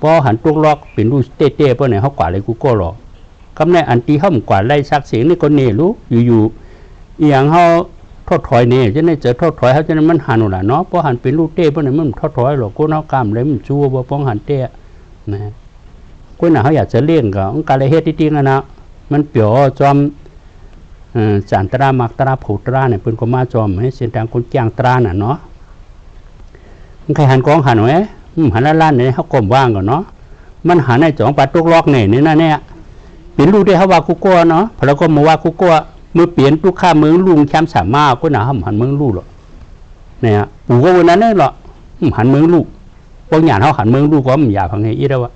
พอหันตุกล็อกเป็นรูเต้เปิ้นเนี่ยเฮากว่าอะไรกูก็หรอกกำในอันที่เฮากว่าไล่ซักเสียงนี่ก็เนรู้อยู่อีหยังเฮาทอดถอยเนี่ยจะได้เจอทอดถอยเฮาจะนั้นมันหันล่ะเนาะพอหันเป็นรูเต้เปิ้นเนี่ยมันทอดถอยหรอกกูเฮากล้ามเลยมันชั่วบ่ป้องหันเต้นะคนน่ะเขาอยากจะเลี้ยงก็การเฮ็ดที่จริงนะมันเปียวจอมจันตรามักตราผูตราเนี่ยเพิ่นก็มาจอมให้เส้นทางคนจ้างตราน่ะเนาะมันใครหันกองหันไว้ หันล้านเนี่ยเขากลมว่างก่อนเนาะมันหาในจ่องปลาตุกลอกเนี่ยนี่นะเนี่ยเปลี่ยนรูได้เขาว่าคุกกัวเนาะพอเราก็มาว่าคุกกัวเมื่อเปลี่ยนตุกข้าเมืองลุงแคมสามารถก็หนาหันเมืองลูกหรอเนี่ยปู่ก็วันนั้นเนี่ยหรอหันเมืองลูกพวกหยาดเขาหันเมืองลูกก็มันหยาบพังไงอีแล้ววะ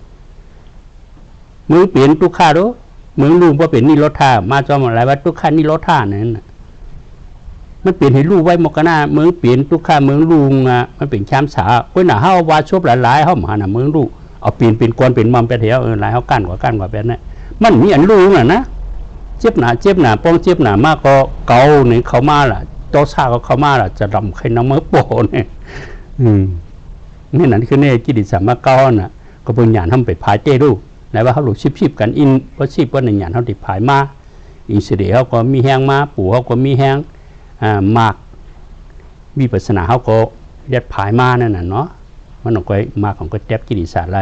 เมืองเปลี่ยนตุกข้าด้วยเมืองลุงพอเปลี่ยนนี่รถท่ามาจอมอะไรว่าตุกข้านี่รถท่าเนี่ยมันเปลี่ยนให้ลูกไว้หมกกันหน้าเมืองเปลี่ยนตุกข้าเมืองลุงอ่ะมันเป็นแคมสาก็หนาเขาว่าชบหลายๆเขาหันเมืองลูกเอาเปลี่ยนเป็นกวนเป็นมัมเป็นแถวหลายเขากั้นกว่าแบบนั้นมันมีอันลุงอ่ะนะเจ็บหนาป้องเจ็บหนามากก็เกาเนี่ยเขามาล่ะโต๊ะซาก็เขามาล่ะจะดำใครน้ำมือโปเนี่ยนี่นั่นคือเนี่ยกิจสามารถเก้าน่ะก็เป็นหยาดทำไปพายเต้ดูไหนว่าเขาหลุดชิบกันอินเพราะชิบว่าในหยาดเขาติดพายมาอินเสด็จเขาก็มีแห้งมาปู่เขาก็มีแห้งมากมีปริศนาเขาก็เด็ดพายมานั่นน่ะเนาะมันออกไปมาของก็แทบกิจศาสตร์อะไร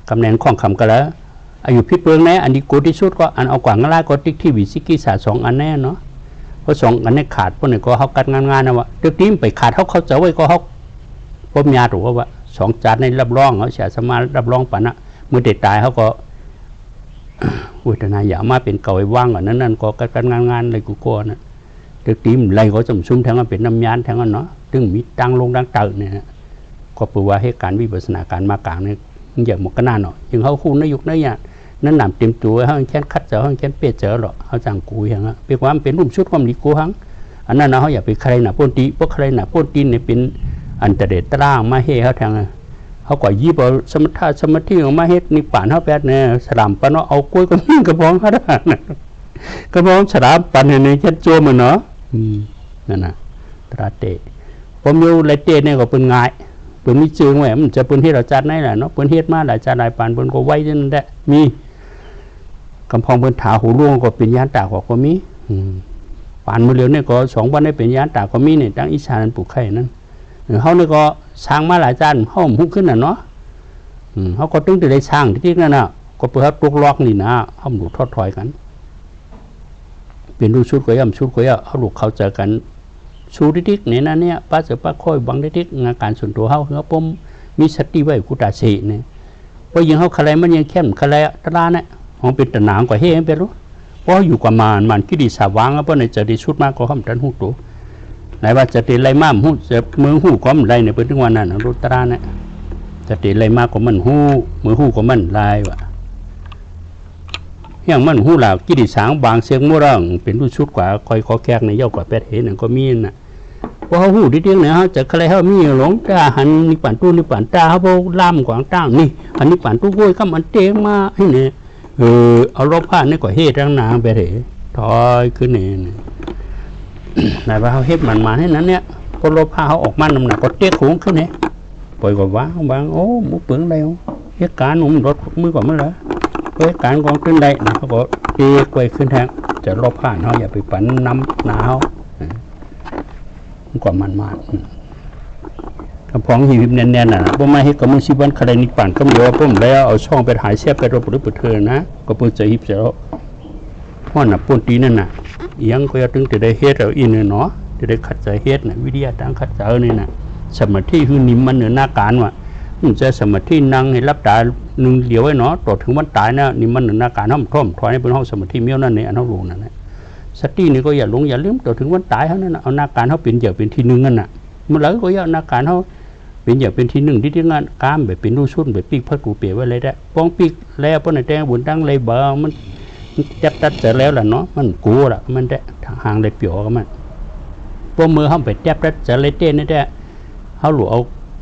กำเนิดข้องคำก็แล้วอายุพิษเปลืองแน่อันนี้กูที่สุดก็อันเอากว่างง่ายก็ติ๊กที่วิสิกิศาสตร์2 อันแน่เนาะเพราะ2 อันนี้ขาดพวกนี้ก็เขากัดงานนะวะเด็กทีมไปขาดเขาจะไว้ก็เขาพบยาหรือว่า2 จานในรับรองเขาเสียสมารับรองปะนะเมื่อเด็กตายเขาก็อุตนาอย่ามาเป็นเก่าไอ้ว่างก่อนนั้นก็กัดงานเลยกูกลัวนะเด็กทีมไรก็จำซุ่มแทงกันเป็นน้ำยานแทงกันเนาะตึงมีตังลงดังเติร์เนี่ยก็แปลว่าให้การวิปัสสนาการมากลางเนี่ยอย่างหมกกระนาเนาะยังเขาคู่นยุกนเนี่ยนั่นหนำเต็มตัวเขาแค่คัดเจอเขาแค่เปียเจอหรอเขาจังกูอย่างนั้นเป็นความเป็นรุ่มชุดความดีกูหังอันนั้นเขาอย่าไปใครหนาปนตีพวกใครหนาปนตีเนี่ยเป็นอันตรเดตร่างมาเฮเขาแทงเขาก็ยีบเอาสมถะของมาเฮ็ดนิป่านเขาแปดเนี่ยสลามปนเอากล้วยก็มีกระบองเขาได้กระบองสลามปันเนี่ยแค่โจมันเนาะนั่นน่ะตราเตผมอยู่ไรเตเนี่ยก็เป็นง่ายเปิ้นมีจืงไว้มันจะเปิ้นเฮ็ดเราจัดไหนล่ะเนาะเปิ้นเฮ็ดมาหลายจัดหลายปานเปิ้นก็ไว้จังนั้นแหละมีกำพองเปิ้นถาหูล่วงก็เป็นยานตาก็มีปานมื้อเร็วเนี่ยก็2 วันได้เป็นยานตาก็มีเนี่ยทั้งอีสานปลูกไข่นั้นเฮานี่ก็สร้างมาหลายจานเฮาหุ้มขึ้นน่ะเนาะเฮาก็ตึงได้สร้างที่นั่นน่ะก็เปิดตุกล็อกนี่นะเฮาดูทอดถอยกันเป็นรูชุดก็ย่ำชุดก็ย่าเฮาลูกเข้าใจกันชูดิกเนี่ยนะเนี่ยป้าเสือป้าค่อยบังดิกงานการส่วนตัวเขาเขาปมมีสติไว้กุตาสีเนี่ยเพราะยังเขาอะไรมันยังเข้มอะไรตลาเนี่ยของเป็นตะหนางกว่าเฮ้ยไปรู้เพราะอยู่กับมันกิดิสาวางเพราะในจะได้ชุดมากก็ห้ามดันหูตัวไหนว่าจะตีไรมากหูจะมือหูก็มันไรเนี่ยเป็นถึงวันนั้นรู้ตลาเนี่ยจะตีไรมากก็มันหูมือหูก็มันลายวะอย่างมันหูเหล่ากิดิสางบางเสียงมั่วร่างเป็นรูชุดกว่าคอยขอแขกในเย้ากว่าแปดเห็นนั่นก็มีน่ะเพราะเขาหูดิเดียงเนี่ยเขาจะอะไรเขามีหลงตาหันนี่ปั่นตู้นี่ปั่นตาเขาบอกล่ามกวางตั้งนี่อันนี้ปั่นตู้กล้วยก็มันเตงมาให้เนี่ยเอารบผ้านี่ก็เฮ็ดทั้งนางไปเถอะถอยขึ้นเนี่ยไหนว่าเขาเฮ็ดมันมาให้นั้นเนี่ยพอรบผ้าเขาออกมาน้ำหนักก็เตะโค้งขึ้นเนี่ยปล่อยก็วางโอ้หมูเปลืองแล้วเหตุการณ์หนุ่มรถมือก่อนมั้งเหรอเหตุการณ์กองขึ้นได้นะเขาก็เตะกล้วยขึ้นแทงจะรบผ้าเขาอย่าไปปั่นน้ำหนาวกว่ามันกระพองหิวแน่นๆน่ะพวกมาให้กับมือชีวันใครนิปั่นก็มีว่าพวกแล้วเอาช่องไปหายเสียไปรบหรือปุถุนะก็ปุ่นจะหิบเสียแล้วเพราะน่ะปุ่นตีนั่นน่ะยังก็ยังถึงจะได้เฮ็ดเอาอินเนาะจะได้ขัดใจเฮ็ดน่ะวิทยาทางขัดใจนี่น่ะสมาธิคือนิ่มมันเหนือหน้าการว่ะมันจะสมาธินั่งให้รับตาหนึ่งเดียวไว้เนาะต่อถึงวันตายนะนิ่มมันเหนือหน้าการห้องท่อมถอยเป็นห้องสมาธิเมี่ยวนั่นนี่อันนั้นรู้นั่นแหละสตินี่ก็อย่าหลงอย่าลืมต่อถึงวันตายเขานั่นเอาหน้าการเขาเป็นอย่างเป็นที่หนึ่งนั่นน่ะเมื่อไหร่ก็อย่าหน้าการเขาเป็นอย่างเป็นที่หนึ่งที่งานการแบบเป็นรูชุนแบบปีกพัดกูเปียไว้เลยได้ป้องปีกแล้วป้องในแดงบุญตั้งเลยเบอร์มันจับตัดเสร็จแล้วล่ะเนาะมันกูล่ะมันได้ห่างเลยเปียวก็มันป้องมือเขาไปจับตัดเสร็จเลยเต้นนี่ได้เขาหลวเอา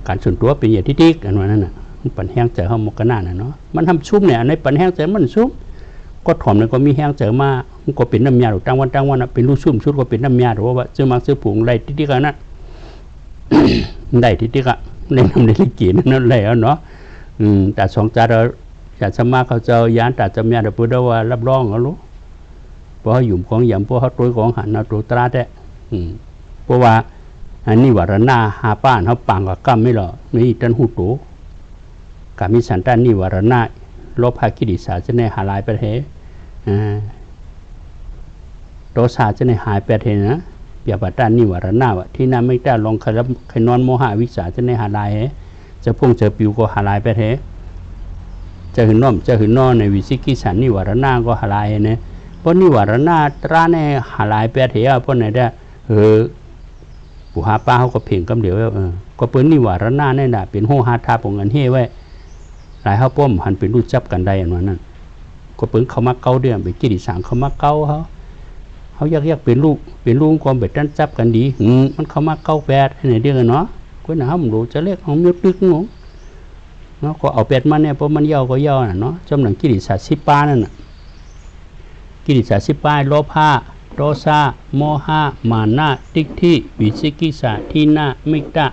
การส่วนตัวเป็นอย่างที่ดีกันวันนั้นน่ะมันปั่นแห้งเจอเขาหมกกระนาน่ะเนาะมันทำชุ่มเนี่ยในปั่นแห้งเจอมันชุ่มก็ถอมเนี่ยก็มีแห้งเจอมาก็เป็นน้ำยาหรือตั้งวันเป็นรูชุ่มชุดก็เป็นน้ำยาหรือว่าซื้อมาซื้อผงไรที่กันนะได้ที่กันในน้ำในลิกินั่นแหละเนาะแต่2 จานเราจะสมาเขาเจอยานแต่จะมีอะไรพูดว่ารับรองเขารู้เพราะหยุ่มของยำเพราะเขาตัวของหันเอาตัวตราได้เพราะว่าอันนี้ว่าระนาหาป้านเขาปังกับกั้มไม่หรอไม่ตันหูตัวการมีสันตันนี่ว่าระนาลบภาคิดิสาจะในหาลายไปเถอะโตสาจะในหายไปเถอะนะ ปียบด้านนิวรณาวะที่น่าไม่ได้ลองคารใครนอนโมหะวิสาจะในหาลายจะพุ่งจะปิวก็หาลายไปเถจะหืนน้อมจะหืนนอนในวิสิกิสันนิวรณาก็หาลายเนี่ยเพราะนิวรณาตราในหาลายไปเถอะเพราะไหนได้ผู้หาป้าเขาก็เพ่งกำเดียวก็เปิ้นนิวรณาเนี่ยนะเป็นโหหาทาปงเงินเฮ้ไว้หลายเขาป้อมหันเป็นรู้จับกันได้อย่างนั้นก็เปิ้นเขามาเก้าเดือนไปกิริสังเขามาเก้าเขาอยากเป็นลูกความเป็นด้านจับกันดีมันเขามาเก้าแปดให้ไหนเดียวกันเนาะก็หนาผมรู้จะเล็กของมีตึกเนาะก็เอาแปดมาเนี่ยเพราะมันยาวก็ยาวเนาะจำหนังกิริสาสิป้านั่นน่ะกิริสาสิป้าโลภะโทสะโมหะมานะทิฏฐิวิจิกิจฉาทิฏฐิมิตะ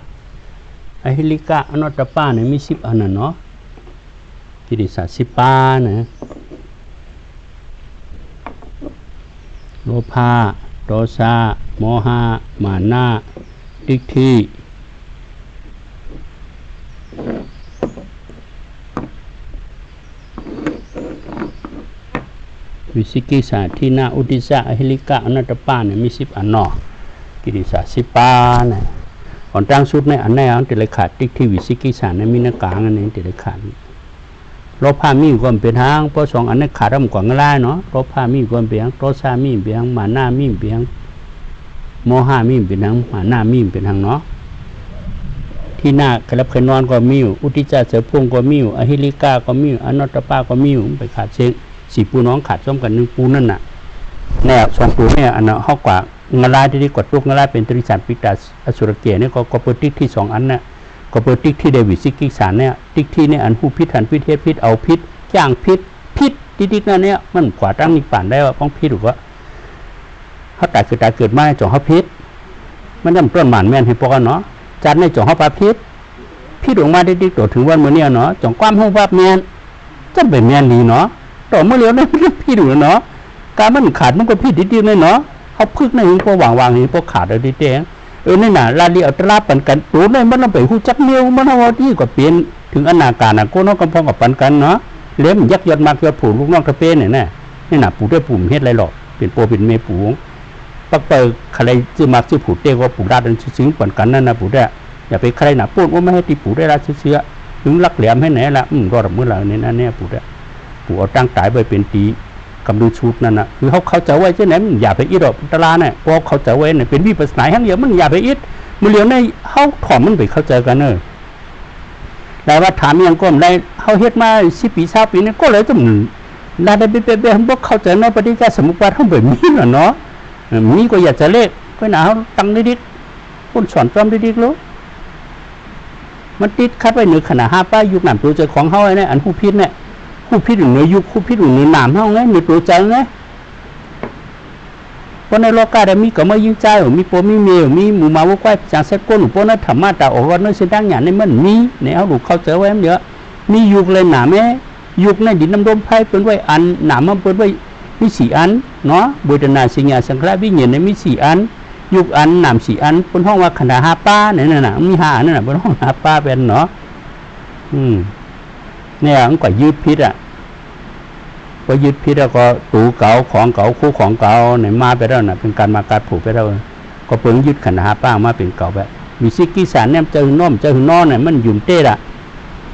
อหิริกะอนัตตปาเนี่ยมี10อันน่ะเนาะกิริสาสิป้านะโลภะโทสะโมหะมานะทิฏฐิวิสิกิสาที่นาอุติสะอหิริกะอนัตตปาเนี่ยมี10อันเนาะกิริสาสิปาเนี่ยก่อนตั้งสุดในอันไหนอันติเลยขาดทิฏฐิวิสิกิสาในมีนักกลางอันนี้ติเลยขาดโลภะมีความเป็นทางเพราะ2อันนี้ขาดร่ำกว่าง่ายเนาะโลภะมีความเป็นทางโทสะมีเป็นทางมานะมีเป็นทางโมหะมีเป็นทางมานะมีเป็นทางเนาะที่หน้ากระลับขนอนก็มีอุติจารเสือพุ่งก็มีอหิริกะก็มีอนัตตปาก็มีไปขาดเชิง4ปูน้องขาดซ้อมกัน1ปูนั่นน่ะแนว2ปูเนี่ยอันนั้นเฮากว่างลาที่กดลูกงลาเป็นตริสันปิตาอสุรเกียเนี่ยก็เปิดติ๊กที่2อันน่ะก็เปิดติ๊กที่เดวิดซิกิสารเนี่ยติ๊กที่เนี่ยอันผู้พิษหันพิษเทศพิษเอาพิษจ้างพิษติ๊กนั่นเนี่ยมันขวาตั้งนิพพานได้ว่าป้องพิษหรือว่าเฮาตายเกิดมาจ่อเฮาพิษมันย่ำต้นหมานแม่นให้ปอกเนาะจัดในจ่อเฮาปาพิษออกมาติ๊กตัวถึงวันมื้อเนี่ยเนาะจ่อความเฮาว่าแม่นจะเป็นแม่นดีเนาะต่อเมื่อเร็วนั้นพี่ดูเนาะการมันขาดมันก็พี่ดิๆเลยเนาะเขาพึกในหิ้งพอวางหิ้งพอขาดเลยดิเตงนี่น่ะลาลีอัตราปันกันตัวในมันต้องไปหูจักเมียวมันเอาที่ก็เปลี่ยนถึงอนาการก็น้องกำพองกับปันกันเนาะเลี้ยมยักยอดมากยอดผูลูกน้องกระเป้เนี่ยนี่น่ะปู่ด้วยปู่เฮ็ดไรหรอกเป็นโปเป็นเมปู่ปักเปิดใครซื้อมากซื้อผูเต้ก็ปู่ได้ดันซึ้งปันกันนั่นนะปู่ได้อย่าไปใครน่ะพูดว่าไม่ให้ตีปู่ได้ละเชื้อถึงรักแหลมให้ไหนละรอดเมื่อไหร่เนี่ยนั่นเนี่ยปู่ได้ปู่เอาตั้งตายไปเป็นตีกำดูชุดนั่นน่ะคือเขาจะไว้เช่นไหนมันอย่าไปอิดหรอกตลาเนี่ยพอเขาจะไว้เนี่ยเป็นวิปัสสนาทั้งเดียวมันอย่าไปอิดมันเหลียวในเขาถอมมันไปเข้าใจกันแต่ว่าถามยังก้มได้เขาเฮ็ดมา10 ปี20 ปีนี่ก็เลยต้องได้ไปพวกเข้าใจในปฏิจจสมุปบาททั้งแบบนี้เนาะมีก็อยากจะเลขก็หนาเขาตั้งดิ๊กคนสอนจอมดิ๊กรู้มันติดคัดไว้เหนือขนาด5ป้ายยุคหนามตัวเจอของเขาเนี่ยอันผู้พิษเนี่ยผู้พิษอยู่เหนือยุคผู้พิษอยู่เหนือหนามเฮาไงเหนือตัวใจไงเพราะในโลกาได้มีก็มายิ่งใจมีโปมีเมลมีหมู่มาว่าควายจางเซ็ตก้นเพราะนั้นธรรมะแต่ออกว่าในเส้นทางอย่างนี้มันมีในเอาดูเข้าใจไว้เยอะมียุคเลยหนามแม่ยุคในดินน้ำลมไผ่เป็นไว้อันหนามมันเป็นไว้มี4 อันเนาะบุตรนาสิญญาสังขารวิญญาณในมี4 อันยุคอันหนาม4 อันบนห้องว่าขนาด5 ป้าเนี่ยน่ะมี5 อันนั่นน่ะบนห้อง5 ป้าเป็นเนาะเนี่ยมันก็ยืดพิษพอยึดพิษแล้วก็ตูเก่าของเก่าคู่ของเก่าไหนมาไปแล้วน่ะเป็นการมาการผูกไปแล้วก็เพิ่งยึดขันหาป้ามาเป็นเก่าแบบวิสิกิสารเนี่ยเจอน้อมเจอหน้อเนี่ยมันหยุ่มเต้ละ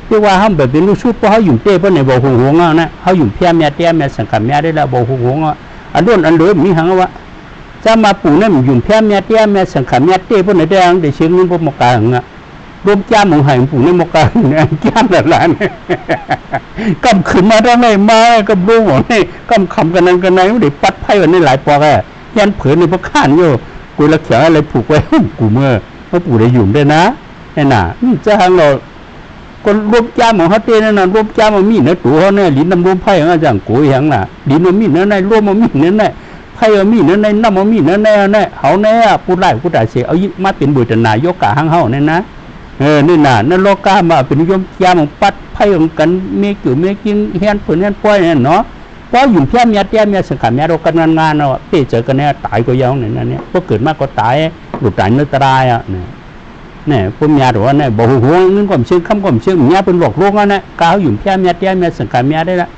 เรียกว่าเขาแบบเป็นลูกชุดเพราะเขาหยุ่มเต้เพราะในบ่หงนะเขาหยุ่มเพี้ยแม่เตี้ยแม่สังกัดแม่ได้แล้วบ่หงอันโดนอันเหลือมีหังว่าจะมาปู่เนี่ยมันหยุ่มเพี้ยแม่เตี้ยแม่สังกัดแม่เต้เพราะในแดงได้เชื่อเงินพวกมกาหังรวมจ้ามของหายปู่ในมกาเนี่ยจ้ามหลานกำขึ้นมาได้ไหมมากับรู้หมดนี่กำคำกันนั้นกันไหนไม่ได้ปัดไพ่วันนี้หลายปอกยันเผือในพวกข้านโย่กูละเขียวอะไรผูกไว้กูเมื่อปู่ได้หยุ่มได้นะนี่น่ะจะหังเราคนรวมจ้ามของเขาเต้นั่นน่ะรวมจ้ามมันมีเนื้อตัวเขาเนี่ยลิ้นน้ำรวมไพ่อย่างอย่างกูอย่างน่ะลิ้นมันมีเนื้อในรวมมันมีเนื้อในไพ่มันมีเนื้อในน้ำมันมีเนื้อในเนี่ยเขาเนี่ยพูดไล่พูดด่าเสียเอายึดมาเป็นบุตรนายกกะหังเขาเนี่ยนะนี่น่ะนั่นโลกามาเป็นยมยามของปัดไพ่ของกันเมฆอยู่เมฆกินเฮียนผืนเฮียนป้อยเนี่ยเนาะเพราะอยู่เพี้ยนเมียเตี้ยเมียสังขารเมียเรากันงานเนาะเป๊ะเจอกันเนี่ยตายก็ยังเนี่ยเนี่ยพวกเกิดมากก็ตายหลุดตายเนื้อตายเนี่ยพวกเมียหรือว่าเนี่ยบ่หัวเงินความเชื่อคำความเชื่อเมียเป็นหลอกลวงเนี่ยก้าวอยู่เพี้ยนเมียเตี้ยเมียสังขารเมียได้ละ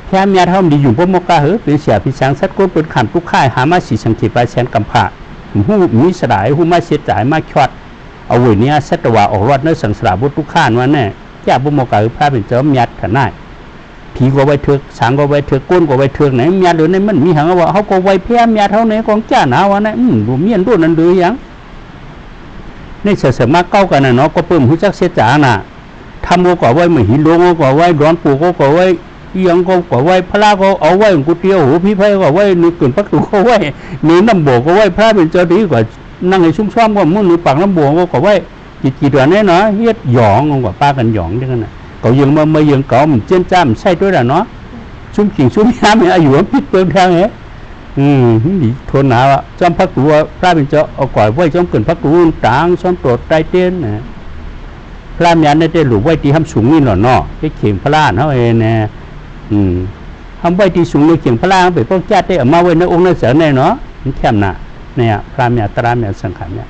เพี้ยนเมียเท่าดีอยู่พวกมกาเป็นเสียพิสังสัตว์ก้นเป็นขันทุกข่ายหามาสีสังเกตไปแสนกำผ่า หูมีสลายหูมาเสียจ่ายมาช็อตเอาไว้เนี่ยสัตว์ว่าออกรอดในสังสารบุตรทุกข้านว่าแน่แก่บุโมกาพระเป็นเจ้ามีดขนาดผีก็ไว้เถือกสังก็ไว้เถือกก้นก็ไว้เถือกไหนมีดหรือในมันมีหางว่าเขาก็ไว้เพี้ยมีดเท่าไหนของเจ้าหนาว่าแน่ดูเมียนดูนั่นดูยังในเสมาเก้ากันนะเนาะก็เพิ่มหูจักเสียจ่าน่ะทำก็ไว้เหมือนหินหลวงก็ไว้ร้อนปูก็ไว้ยังก็ไว้พระก็เอาไว้กุฏิหูพี่ไพ่ก็ไว้นึกเกินพักตูก็ไว้นึกน้ำโบก็ไว้พระเป็นเจ้าดีกว่านั่งในชุ่มช่อมก็มุ่งนึกปากน้ำโบก็ไว้จีตัวนี้เนาะเฮ็ดหยองกว่าป้ากันหยองจังนั้นน่ะเขายังมายังเก่ามันเจียนจ้ามใช่ด้วยล่ะเนาะชุ่มกิ่งชุ่มน้ำเนี่ยอายุพิษเปลืองทางเหรนี่ทนหนาวอ่ะจอมพักตัวพระเป็นเจ้าเอาก่อยไว้จอมเกินพักตัวต่างซ้อมโปรดใจเต้นนะพระยันได้หลุดไว้ที่ทำสูงนี่หน่อเนาะที่เข่งพระล้านเขาเองนะทำไว้ที่สูงในเข่งพระล้านไปพวกญาติได้เอามาไว้ในองค์ในเสาเนี่ยเนาะมันแคบน่ะเนี่ยพระยันตรายันสังขารเนี่ย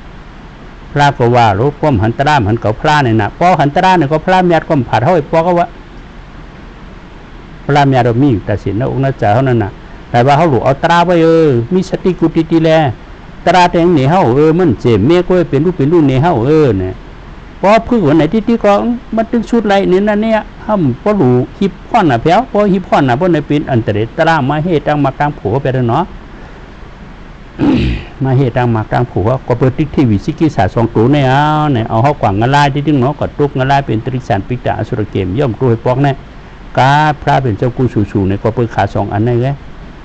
พระก็ว่ารู้ป้อมหันตราหันเก่าพระเนี่ยนะป้อหันตราเนี่ยก็พระยันก็ผ่าเท่าไอ้ป้อก็ว่าพระยันเรามีแต่สินในองค์ในเสาเท่านั้นน่ะแต่ว่าเขาหลุดเอาตราไว้มีสติกุติแลตราแดงเหนียวมันเจ็บเมียก็เป็นรูปเหนียวเนี่ยพอพึ่งวันไหนที่ก็มันถึงชุดไรนี่นั่นเนี่ยห้ามพอหลูฮิปพอนน่ะแพ้วพอฮิปพอนน่ะพอในเป็นอันตรายตรามาเหตุตั้งมากลางผัวไปแล้วเนาะ มาเหตุตั้งมากลางผัวก็เปิดติ๊กที่วิสิกิสาสองตัวเนี่ยเอาเขากว่างเงาลายที่ดึงเนาะก็ตุกเงาลายเป็นตริสารปิกาอสุรเกมย่อมตัวให้ปอกเนี่ยกาพระเป็นเจ้ากูสูเนี่ยก็เปิดขาสองอันนี่ไง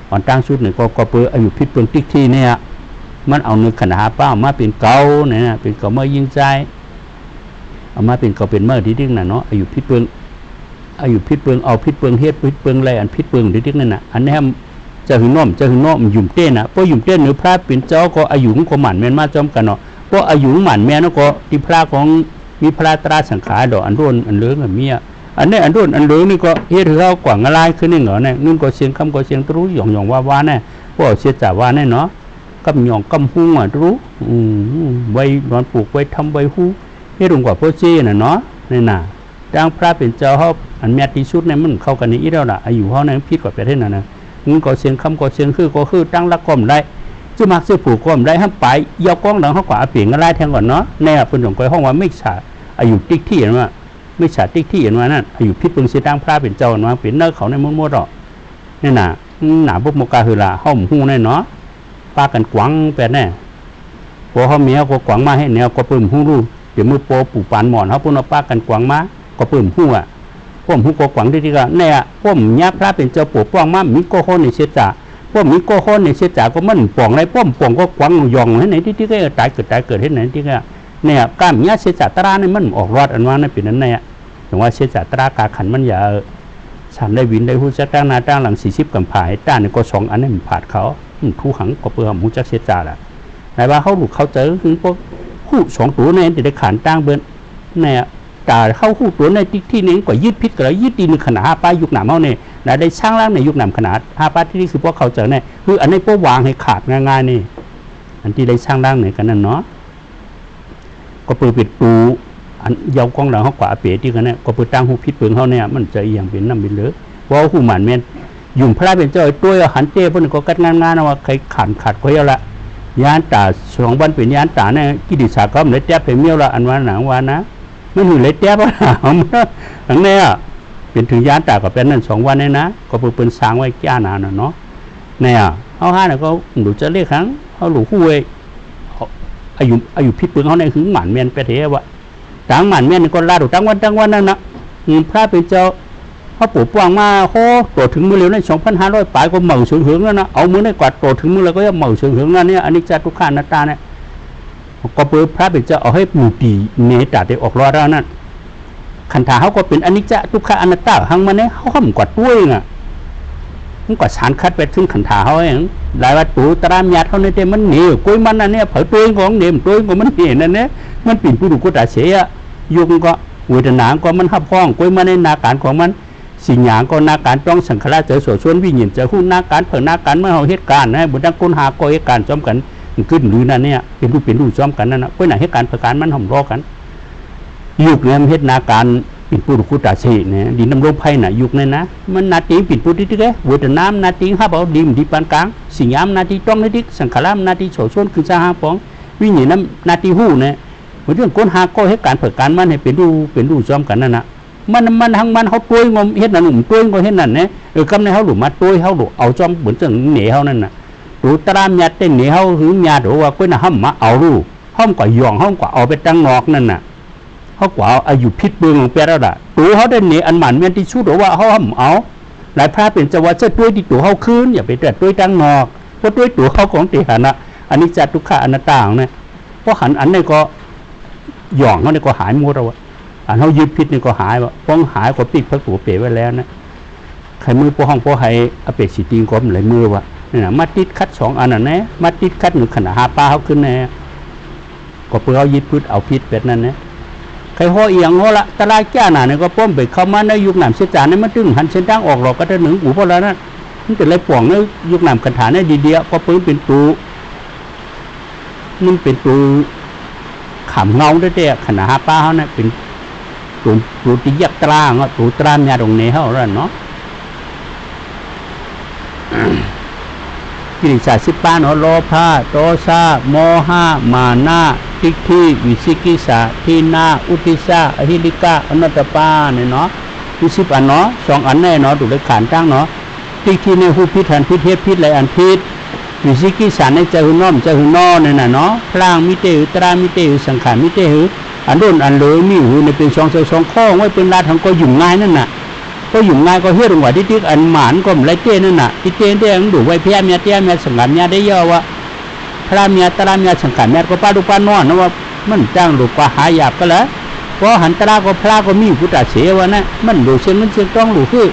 อ่อนตั้งชุดเนี่ยก็เปิดอายุพิษเปิงติ๊กที่เนี่ยมันเอาเนื้อขนาดเป้ามาเป็นเกาเนี่ยเป็นเกาเมื่อยิงใจเอามาเป็นก็เป็นเมื่อที่ดิ้งน่ะเนาะอายุพิษเปลืองเอาพิษเปลืองเฮ็ดพิษเปลืองอะไรอันพิษเปลืองที่ดิ้งนั่นน่ะอันนี้จะหึงน้อมยุ่มเต้นน่ะเพราะยุ่มเต้นหรือพระเป็นเจ้าก็อายุก็หมั่นแม่นมาจอมกันเนาะเพราะอายุหมั่นแม่นก็ที่พระของมีพระตราสังขารดอกอันร่นอันเลื้องอันเมียอันนี้อันร่นอันเลื้องนี่ก็เฮ็ดให้เขากว่างอะไรขึ้นนี่เหรอเนี่ยนึ่งก็เสียงคำก็เสียงรู้หย่องว่าแน่เพราะเสียจ่าว่าแน่เนาะกำหย่องกำหุ้งอ่ะรู้ไว้นอนปลูกไว้ทำไว้หูให้ลงกว่าพ่อเจ้น่ะเนาะนี่น่ะดังพระเป็นเจ้าเขาอันแม่ที่สุดเนี่ยมันเข้ากันนี้อีแล้วล่ะอายุเขาเนี่ยพิษกว่าประเทศนั้นนะมึงก็เสียงคำก็เสียงคือตั้งรักก้มได้จะมักจะผูกก้มได้ห้ามไปยาวกล้องหลังเขากว่าเปลี่ยนกันไล่แทงก่อนเนาะแน่เป็นหลวงก้อยห้องว่าไม่ฉาอายุติ๊กที่เห็นว่าไม่ฉาติ๊กที่เห็นว่านั่นอายุพิษเพิ่งเสียดังพระเป็นเจ้าเนาะเป็นเนื้อเขาในมุ่งมั่วดอกนี่น่ะหนาบุกโมกาคือละห้องหูในเนาะปากันกวางแปดแน่พอเขาเมียก็กวางมาให้แนวก็เปิ่มหูรู้เดี๋ยวมือโปปู่ปานหมอนเขาปุ่นเอาป้ากันกวางมาก็เปิ่มหัวพ่อมหูก็กวางที่ก็เนี่ยพ่อมยักษ์พระเป็นเจ้าปู่ป้องมามีโกโฮในเสียจ่าพ่อมมีโกโฮในเสียจ่าก็มันป่องไรพ่อมป่องก็กวางยองให้ไหนที่ก็ตายเกิดให้ไหนที่ก็เนี่ยก้ามยักษ์เสียจ่าตราเนี่ยมันออกรอดอันว่านั่นเป็นนั่นเนี่ยถึงว่าเสียจ่าตรากาขันมันอย่าฉันได้วินได้หูจักตั้งนาตั้งหลัง40กำผายต้านนี่ก็2อันนี้มันผาดเขาทูหังก็เปลือกหูจักเสียจ่าละไหนว่าเขาหลุดเขาเจอคือพวกหูสองตัวเนี่ยจะได้ขานตั้งเบิ้ลเนี่ยแต่เข้าหูตัวในที่นี้ก็ยืดพิษก็แล้วยืดดีในขนาด5 ป้ายยุคหนามเขาเนี่ยได้ช่างล่างในยุคหนามขนาด5 ป้ายที่นี่คือพวกเขาเจอเนี่ยคืออันนี้พวกวางให้ขาดง่ายๆนี่อันที่ได้ช่างล่างเนี่ยกันนั่นเนาะก็เปิดปิดปูอันยาวกองหลังเขากว่าเป๋ที่กันเนี่ยก็เปิดตั้งหูพิษเปลืองเขาเนี่ยมันจะอย่างเป็นน้ำเป็นเลือดเพราะหูหมันเมียนยุ่งพระเป็นเจ้าตัวหันเจ้พวกนี้ก็กัดงานว่าใครขาดก็เยอะละยานตา2 วันเป็นยานตาเนี่ยกิดิสาก็มันเลยแทบเป็นเมียวละอันวันหนังวันนะมันหือเลยแทบว่าหนังเนี่ยเป็นถึงยานตาก็เป็นนั่น2 วันเนี่ยนะก็เป็นสร้างไว้แก่นานเนาะเนี่ยเขาห้าเนี่ยก็หลุดจะเรียกครั้งเขาหลุดคู่เว้ยอายุพิษปืนเขาเนี่ยคือหมันเมียนไปเทวะต่างหมันเมียนก็ลาดูตั้งวันนั่นนะพระเป็นเจ้าเขาปลูกปวางมาโอ้ตัวถึงมือเร็วใน2,500 ปลายก็เหม่อเสืองแล้วนะเอามือในกวาดตัวถึงมือแล้วก็ยังเหม่อเสืองนั่นเนี่ยอันนี้จะทุกข้านาตาเนี่ยก็เปิดพระเป็นเจ้าเอาให้หมู่ตีเนตาได้ออกรอดแล้วนั่นขันธาเขาก็เป็นอันนี้จะทุกข้าอนัตตาหังมาเนี่ยเขาห้ามกวาดตัวเองอ่ะมันกวาดสารคัดไปถึงขันธาเขาเองหลายวัตถุตรามยาเขาเนี่ยมันเหนียวกุ้ยมันนั่นเนี่ยเผยตัวเองของเหนียวตัวเองก็มันเหนียวนั่นเนี่ยมันปิ่นผู้ดูกุฏาเสียยุงก็เวทนาก็มันหับพ้องกุ้ยมันในนาการของมันสิ่งอย่างก็นาการต้องสังขารเจอส่วนวิญญาณเจอหุ้นนาการเผยนาการเมื่อเขาเหตุการณ์นะบุญดังคนหาก็เหตุการณ์จอมกันขึ้นหรือนั่นเนี่ยเป็นรูปจอมกันนั่นนะก็ไหนเหตุการณ์ประการมันห่มรอกันยุคเนี่ยเหตุนาการ ปิดปูดูกูตาเสเนี่ยดินน้ำลมไผ่น่ะยุกเนี่ยนะมันนาทีปิดปูที่ที่แกเวทน้ำนาทีห้าเบาดิมที่ปานกลางสิงยามนาทีต้องนาทีสังขารามนาทีโฉชนคือจะหาปองวิ่งหนีน้ำนาทีหู้เนี่ยเหมือนเรื่องก้นหาก็ให้การเผยการมันให้เป็นดูซ้อมกันนั่นนะมันทั้งมันเขาตัวงมเฮ็ดนั่นหนุ่มตัวงก็เฮ็ดนั่นเนี่ยกำในเขาหลุมมาตัวเขาหลุเอาจอมเหมือนจะเหนียวนั่นน่ะดูตรามยาเต้นเหนียวหรือยาดูว่าก้นน่ะห้ามมาเอาลูกห้ามกว่าย่องห้ามกว่าเอาไปตั้งนอกนั่นน่ะเขากว่าอายุพิษเบืองของเปียแล้วล่ะตัวเขาได้เหนียอันหมันเมียนที่ชุดหรือว่าเขาห้ามเอาหลายพระเป็นจังหวะเจ้าตัวที่ตัวเขาคืนอย่าไปแต่ตัวตั้งนอกเพราะตัวเขาของติหันนะอันนี้จัดทุกขะอนัตตาเนี่ยเพราะหันอันนี้ก็ย่องเขาเนี่ยก็หายหมดแล้วอันเขายึดพิษนี่ก็หายว่าป้องหายก็ปิดพระตัวเป๋ไว้แล้วนะใครมือพวกห้องพวกให้อเปกสิติงก็มันเลยมือวะนี่นะมาติดคัด2อันน่ะนะมาติดคัดหนึ่งขนาดหาปลาเขาขึ้นแน่ก็เพื่อเอายึดพิษเอาพิษแบบนั้นนะใครห่อเอียงห่อละตะลายแก่หนาเนี่ยก็ป้อมไปเข้ามาในยุคหนามเสียจานนี่มันตึงหันเส้นทางออกหรอกก็จะหนึ่งอู่พอแล้วนะมันเป็นไรป่วงในยุคหนามกันฐานเนี่ยดีเดียวก็ปืนเป็นตูนี่เป็นตูขำเงาได้แต่ขนาดหาปลาเขาเนี่ยเป็นตูตียักตรางตูตรามยาตรงนี้เขาแล้วเนาะกิริสาสิปาเนาะโลภะโทสะโมหะมานะทิฏฐิวิสิกิสาทีนาอุติสะอหิริกะอนัตตปาเนี่ยเนาะ20อันเนาะ2อันแน่เนาะดูเลยขานตั้งเนาะทิฏฐิในหูพิษหันพิษเทศพิษหลายอันพิษวิสิกิสาในใจหืนอมใจหืนอเนี่ยน่ะเนาะพลางมิเตหุตรามิเตหุสังขารมิเตหุอันโดนอันเลยมีหูในเป็น2ข้อไว้เป็นลาทำก็ยุ่งง่ายนั่นน่ะก็ยุ่งง่ายก็เฮ็ดว่าที่อันหมานก็ไรเต้นั่นน่ะที่เต้ได้ดูไว้เพียเมียเตี้ยเมียสังขารเมียได้ย่อว่าพระเมียตราเมียสังขารเมียก็ป้าดูป้านอนนะว่ามันจ้างลูกก็หายากก็แล้วเพราะหันตราก็พระก็มีพุทธเสวะนะมันดูเช่นมันเชื่อต้องดูคือ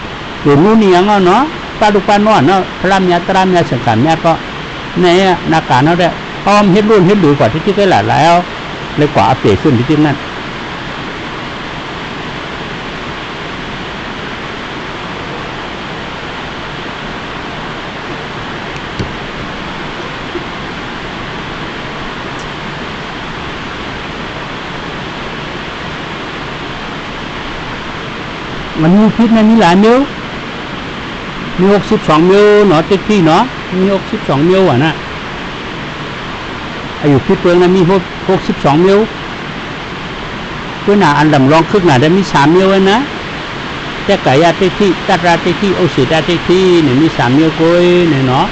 ดูนู่นนี่ยังเนาะป้าดูป้านอนเนาะพระเมียตราเมียสังขารเมียก็เนี่ยนาการเขาได้พร้อมเฮ็ดรุ่นเฮ็ดดูกว่าที่ได้หลายแล้วเลยกว่าอัปเดตขึ้นที่นั่นมันมีพิษนะมีหลายนิ้วมี62นิ้วเนาะติ๊กที่เนาะมี62นิ้วอ่ะนะอายุพิษเปลืองนะมี62นิ้วเพื่อหนาอันดำรองคึกหนาได้มี3นิ้วนะแต่ไก่ยาติ๊กที่ตัดราติ๊กที่โอสิดาติ๊กที่เนี่ยมี3นิ้วก้อยเนี่ยเนาะ